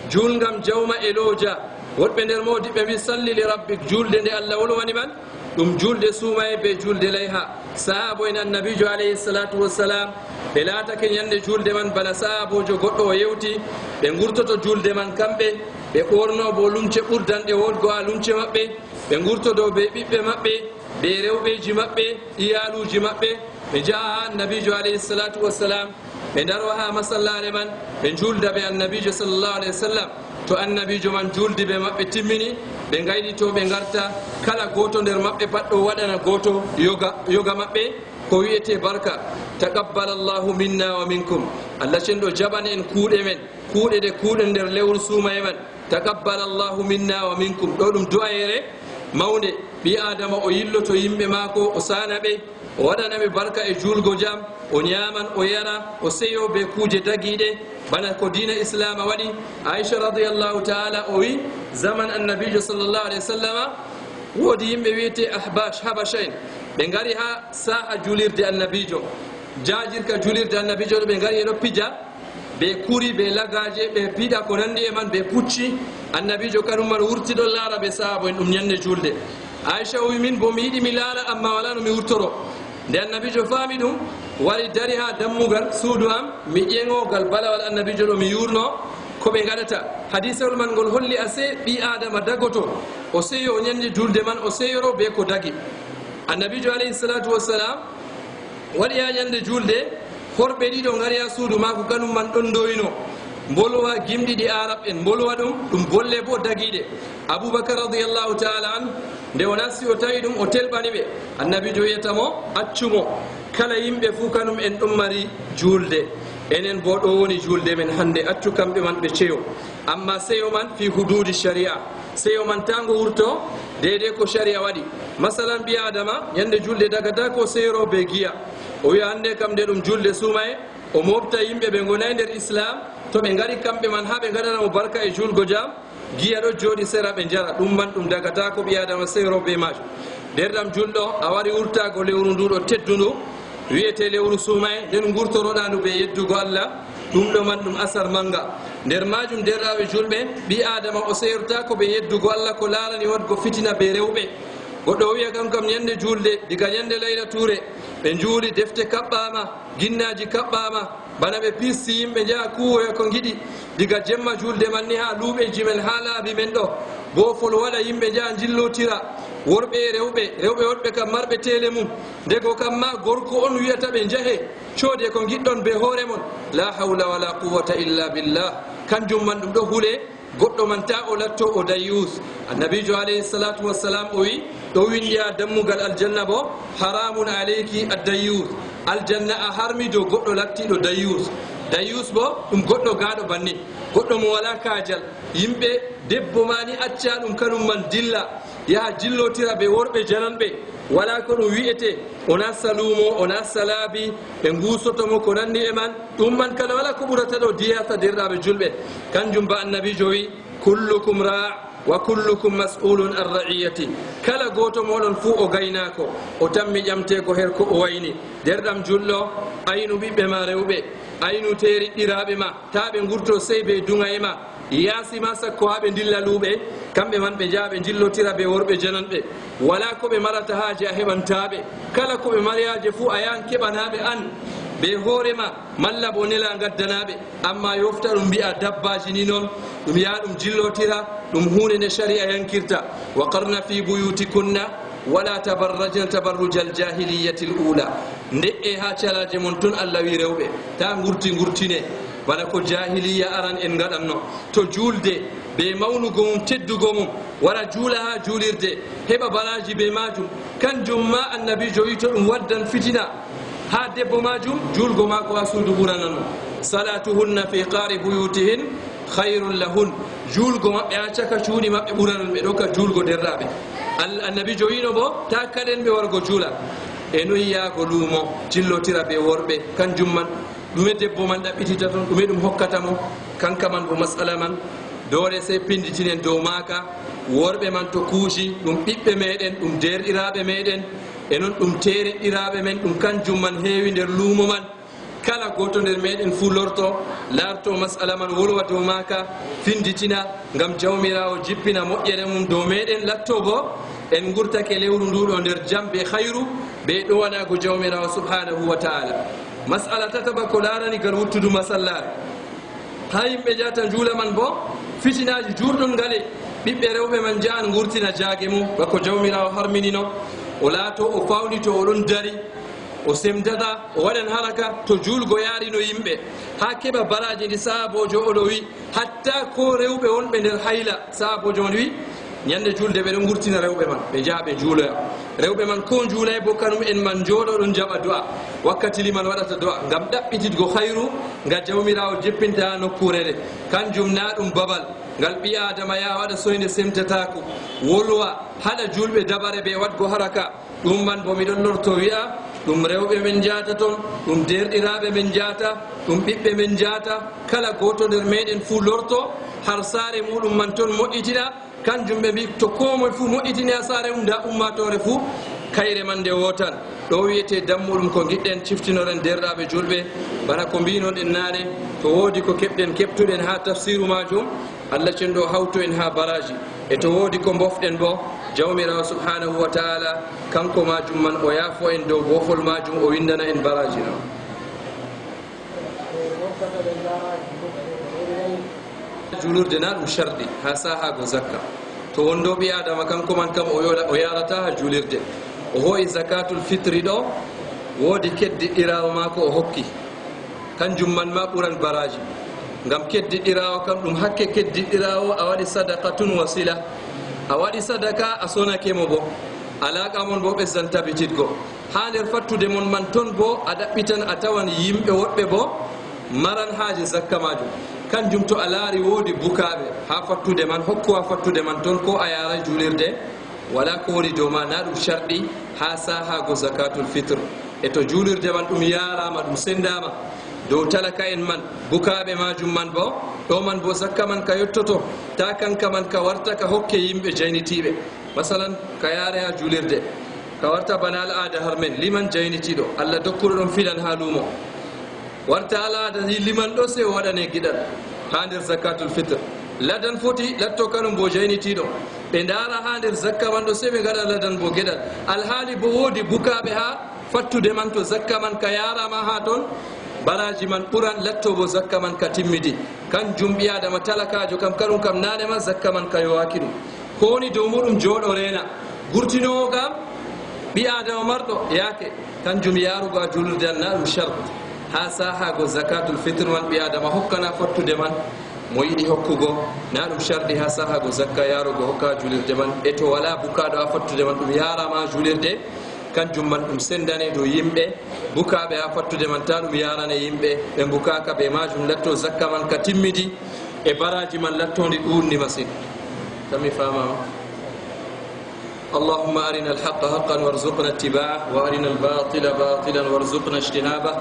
julgam jawma e looja woɗɓe nder modiɓe mbi salli li rabbik julde nde allah wolwani man ɗum julde suumaye be julde layha sahabo en annabijo alayhi salatu wassalam ɓe laatake ñande julde man bana sahabojo goɗɗo o yewti ɓe gurtoto julde man kamɓe ɓe ɓorno bo lumce ɓurdanɗe wodgo ha lumce maɓɓe ɓe gurtodo be ɓiɓɓe maɓɓe ɓe rewɓeji maɓɓe iyaluji maɓɓe ɓe jaha ha annabijo alayhi salatu wassalam ɓe daro ha masallare man ɓe julda ɓe annabijo sallllahu alayhi wa sallam to annabijo man juldi ɓe maɓɓe timmini ɓe gayɗi to ɓe garta kala goto nder maɓɓe pat ɗo waɗana goto yoga maɓɓe ko wiyete barka taqabbala llahu minna wa minkum allah cenɗo jaɓani en kuuɗe men kuuɗe ɗe kuuɗe nder lewru suumaye man taqabbala llahu minna wa minkum ɗo ɗum du'ayere mawde ɓi adama o yilloto yimɓe maako o sana ɓe o waɗanaɓe barka e julgo jam o ñaman o yara o seyo be kuuje dagiɗe bana ko dina islama waɗi aicha radiallahu taala o wi zaman annabijo sallllahu alayhi wa sallama woodi yimɓe wiyete ahbash habasha en ɓe gari ha saha julirde annabijo jajirka julirde annabijo ɗo ɓe gari eɗo pija ɓe kuri ɓe lagaje ɓe piiɗa ko nandi e man ɓe pucci annabijo kanum man wurtiɗon laara ɓe sahabo en ɗum ñande julde aicha o wi min bo mi yiɗi mi laara amma wala no mi wurtoro nde annabijo faami ɗum wari dari ha dammugal suudu am mi ƴeŋogal balawal annabijo ɗo mi yurno ko ɓe gaɗata hadisewol man ngol holli ase ɓi adama dagoto o seyo o ñande julde man o seyoro be ko dagi annabijo alayhi salatu wassalam waɗi ha ñande julde horɓe ɗiɗo gari ha suudu mako kanum man ɗon doyino bolwa gimɗiɗi arab en bolwa ɗum bolle bo dagiɗe aboubacar radiallahu taala an nde o nasti o tawi ɗum o telɓani ɓe annabijo wiyatamo accumo kala yimɓe fuu kanum en ɗum mari julde enen bo ɗo woni julde men hande accu kamɓe man ɓe ceyo amma seyo man fi hududi sharia seyo man tango wurto deydey ko sharia waɗi masalan ɓi adama ñande julde dagata ko seyoro be giya o wiya hande kam nde ɗum julde suumaye o mofta yimɓe ɓe gonayi nder islam to ɓe gari kamɓe man ha ɓe gaɗanamo barka e julgo jam giya ɗo jooɗi sera ɓe jara ɗum man ɗum dagata ko ɓi adama seyoro be majum nder julɗo a wari wurtago lewru nduɗo teddundu wiyete lewru suumaye nden gurtoroɗandu ɓe yeddugo allah ɗum ɗo man ɗum asar manga nder majum derɗaɓe julɓe ɓi adama o seyrta ko ɓe yeddugo allah ko larani wadgo fitina be rewɓe goɗɗo wiya kam ñande julde diga ñande layla tuure ɓe juuli defte kaɓɓama ginnaji kaɓɓama bana ɓe pisti yimɓe jaha kuwoya ko giɗi diga jemma julde man ni ha luuɓeji men ha laabi men ɗo bofol waɗa yimɓe jaha jillotira worɓe rewɓe woɗɓe kam marɓe tele mum ndego kam ma gorko on wiyata ɓe jahe coode ko giɗɗon be hoore mon la hawla wala quwata illa billah kanjum man ɗum ɗo huule goɗɗo man ta o latto o dayyus annabijo alayhi salatu wassalam o wi ɗo windi ha dammugal aljanna bo haramun aleyki addayyus aljanna a harmi dow goɗɗo lattiɗo dayyus bo ɗum goɗɗo gaɗo banni goɗɗo mo wala kajal yimɓe debbo mani acca ɗum kanum man dilla yaha jillotira ɓe worɓe jananɓe wala ko ɗum wiyete o nasta luumo o nasta laabi ɓe gusotomo ko nandi e man ɗum man kala wala ko ɓurata ɗo diyata derɗaɓe julɓe kanjum ba annabijo wi kullukum ra' wa kullukum mas'ulun an ra'iyati kala goto moɗon fuu o gaynako o tammi ƴamtego her ko o wayni derɗam julɗo aynu ɓiɓɓe ma rewɓe aynu teriɗɗiraɓe ma ta ɓe gurto sey ɓe duŋa e ma yaasima sakko ha ɓe dilla luuɓe kamɓe man ɓe jaa ɓe jillotira ɓe worɓe jananɓe wala ko ɓe marata haaji a heɓantaɓe kala ko ɓe mariyaje fuu a yahan keɓanaɓe an ɓe hoorema malla bo nela gaddanaɓe amma yofta ɗum mbi'a dabbaji ni noon ɗum yaha ɗum jillotira ɗum hunde nde sharia yankirta wa qarna fi buyutikunna wala tabarrajna tabarruja aljahiliyati l'ula nde'e ha calaje mon ton allah wi rewɓe ta gurtine bana ko jahiliya aran en gaɗanno to julde be mawnugo mum teddugo mum wara juula ha juulirde heɓa baraji be majum kanjum ma annabijo wi to ɗum waddan fitina ha debbo majum julgo mako ha suudu ɓuranano salatuhunna fi qari buyutihin khayrun lahun julgo maɓɓe ha caka cuuɗi maɓɓe ɓuranan ɓe ɗo ka julgo derraɓe annabijo wino bo ta kaɗen ɓe wargo juula e noyi yaago luumo jillotira be worɓe kanjum man ɗume debbo man ɗaɓɓitita toon ɗume ɗum hokkata mo kanka man bo masala man doole sey pinditinen dow maaka worɓe man to kuuci ɗum ɓiɓɓe meɗen ɗum derɗiraɓe meɗen e noon ɗum tereɗɗiraɓe men ɗum kanjum man heewi nder luumo man kala goto nder meɗen fuu lorto larto masala man wolwa dow maaka finditina ngam jawmirawo jippina moƴƴere mum dow meɗen latto bo en gurtake lewru nduɗo nder jam be hayru be ɗowanago jawmirawo subhanahu wa taala masala tataba ko larani gal wuttudu masallare ha yimɓe jata juula man bo fitinaji jurɗon ngale ɓiɓɓe rewɓe man jahan gurtina jaage mum bako jawmirawo harminino o laato o fawnito oɗon dari o semdata o waɗan haraka to julgo yarino yimɓe ha keɓa baraji ndi sahabojo oɗo wi hatta ko rewɓe wonɓe nder hayla sahabojo on wi ñande julde ɓe ɗon gurtina rewɓe man ɓe jaa ɓe juuloya rewɓe man ko juulay bo kanum en man jooɗo ɗon jaɓa du'a wakkati liman waɗata du'a ngam ɗaɓɓititgo hayru nga jawmirawo jeppinta ha nokkure nde kanjum na ɗum babal ngal ɓi adama ya waɗa soyde semtatako wolwa haɗa julɓe dabare ɓe waɗgo haraka ɗum man bo miɗon lorto wi'a ɗum rewɓe men jata toon ɗum derɗiraɓe men jata ɗum ɓiɓɓe men jata kala goto nder meɗen fuu lorto har saare muɗum man toon moƴƴitina kanjum ɓe mbi to komoye fuu moƴƴitini ha saare mum nda ummatore fuu kayre man nde wotan ɗo wiyete dammuɗum ko giɗɗen ciftinoren derɗaɓe julɓe bana ko mbinoɗen naane to woodi ko keɓɗen keɓtuɗen ha tafsiru majum allah cenɗo hawto en ha baraji e to woodi ko bofɗen bo jawmirawo subhanahu wa taala kanko majum man o yaafo en dow bofol majum o windana en baraji no julurde na ɗum sharɗi ha sahago zakka to wondo ɓi adama kanko man kam o yarata ha julirde o hoyi zakatul fitri ɗo woodi keddiɗɗirawo mako o hokki kanjum man ma ɓuran baraji ngam keddiɗɗirawo kam ɗum hakke keddiɗɗirawo a waɗi sadaqatun wasila a waɗi sadaka a sonakemo bo alaqa mon bo ɓesdan tabititgo ha nder fattude mon man toon bo a ɗaɓɓitan a tawan yimɓe woɗɓe bo maran haaji zakka majum kanjum to a laari woodi bukaɓe ha fattude man hokku ha fattude man toon ko a yara julirde wala ko woni dow ma na ɗum sharɗi ha sahago zakatul fitre e to julirde man ɗum yarama ɗum sendama dow talaka en man bukaɓe majum man bo ɗo man bo zakka man ka yettoto ta kanka man ka warta ka hokke yimɓe jaynitiɓe masalan ka yaare ha julirde ka warta bana al ada har men liman jaynitiɗo allah dokkuɗo ɗon filan ha luumo warta alada liman ɗo se o waɗane giɗal ha nder zakatul fitre ladan foti latto kanum bo jaynitiɗo ɓe ndara ha nder zakka man ɗo se ɓe gaɗa ladan bo gueɗal alhaali bo woodi bukaɓe ha fattude man to zakka man ka yarama ha toon baraji man ɓuran latto bo zakka man ka timmidi kanjum ɓi adama talakajo kam kaɗum kam nanema zakka man ka yowaki ɗum ko woni dow muɗum jooɗo rena gurtinowo kam ɓi adama marɗo yaake kanjum yarugo a julurde an na ɗum charte ha sahago zakatul fitre man ɓi adama hokkana fattude man mo yiɗi hokkugo na ɗum sharɗi ha sahago zakka yarugo hokka julirde man e to wala bukaɗo ha fattude man ɗum yarama julirde kanjum man ɗum sendane dow yimɓe bukaɓe ha fattude man ta ɗum yarane yimɓe ɓe bukaka ɓe majum latto zakka man ka timmidi e baraji man lattondi ɗurni masine tami famama اللهم أرنا الحق حقا وارزقنا اتباعه وأرنا الباطل باطلا وارزقنا اجتنابه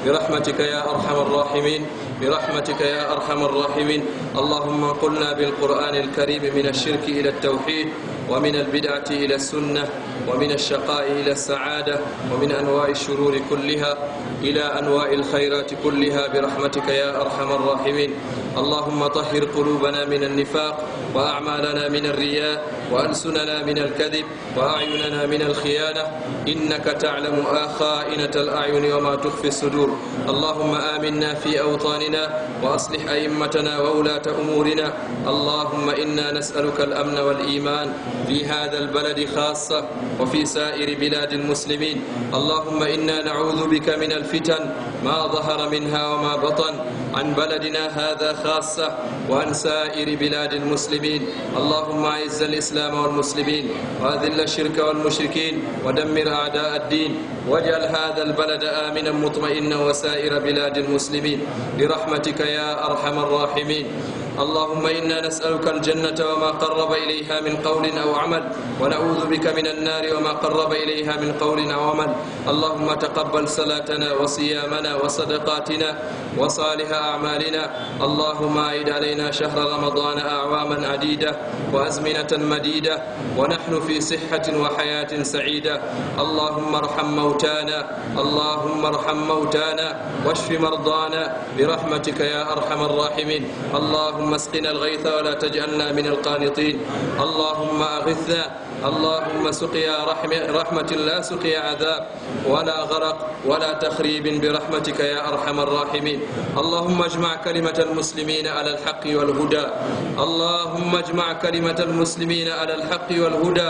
برحمتك يا أرحم الراحمين برحمتك يا أرحم الراحمين اللهم قلنا بالقرآن الكريم من الشرك إلى التوحيد ومن البدعة إلى السنة ومن الشقاء إلى السعادة ومن أنواع الشرور كلها إلى أنواع الخيرات كلها برحمتك يا أرحم الراحمين اللهم طهر قلوبنا من النفاق وأعمالنا من الرياء وألسننا من الكذب وأعيننا من الخيانة إنك تعلم خائنة الأعين وما تخفي الصدور اللهم آمنا في أوطاننا وأصلح أئمتنا وولاة أمورنا اللهم إنا نسألك الأمن والإيمان في هذا البلد خاصة وفي سائر بلاد المسلمين. اللهم إنا نعوذ بك من الفتن ما ظهر منها وما بطن عن بلدنا هذا خاصة وعن سائر بلاد المسلمين. اللهم أعز الإسلام والمسلمين وأذل الشرك والمشركين ودمر أعداء الدين واجعل هذا البلد آمنا مطمئنا وسائر بلاد المسلمين برحمتك يا أرحم الراحمين. اللهم إنا نسألك الجنة وما قرب إليها من قول أو عمل ونعوذ بك من النار وما قرب إليها من قول أو عمل. اللهم تقبل صلاتنا وصيامنا وصدقاتنا وصالح أعمالنا. اللهم أعد علينا شهر رمضان أعواما عديدة وأزمنة مديدة ونحن في صحة وحياة سعيدة. اللهم ارحم موتانا، اللهم ارحم موتانا واشف مرضانا برحمتك يا أرحم الراحمين. اللهم اسقنا الغيث ولا تجعلنا من القانطين. اللهم أغثنا، اللهم سقيا رحمة لا سقيا عذاب ولا غرق ولا تخريب برحمتك يا أرحم الراحمين. اللهم اجمع كلمة المسلمين على الحق والهدى، اللهم اجمع كلمة المسلمين على الحق والهدى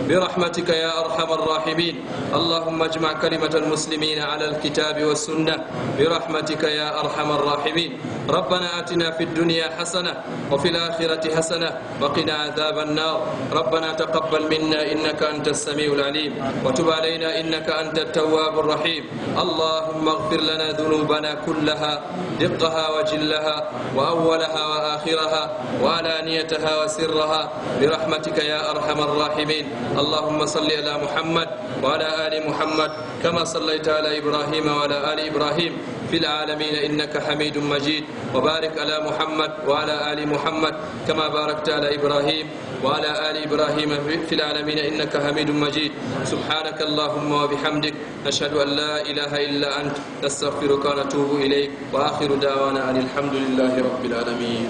برحمتك يا أرحم الراحمين. اللهم اجمع كلمة المسلمين على الكتاب والسنة برحمتك يا أرحم الراحمين. ربنا آتنا في الدنيا حسنة وفي الآخرة حسنة وقنا عذاب النار. ربنا تقبل منا إنك أنت السميع العليم وتب علينا إنك أنت التواب الرحيم. اللهم اغفر لنا ذنوبنا كلها دقها وجلها وأولها وآخرها وعلانيتها وسرها برحمتك يا أرحم الراحمين. اللهم صل على محمد وعلى آل محمد كما صليت على إبراهيم وعلى آل إبراهيم في العالمين إنك حميد مجيد. وبارك على محمد وعلى آل محمد كما باركت على إبراهيم وعلى آل إبراهيم في العالمين إنك حميد مجيد. سبحانك اللهم وبحمدك نشهد أن لا إله إلا أنت نستغفرك ونتوب إليك وآخر دعوانا أن الحمد لله رب العالمين.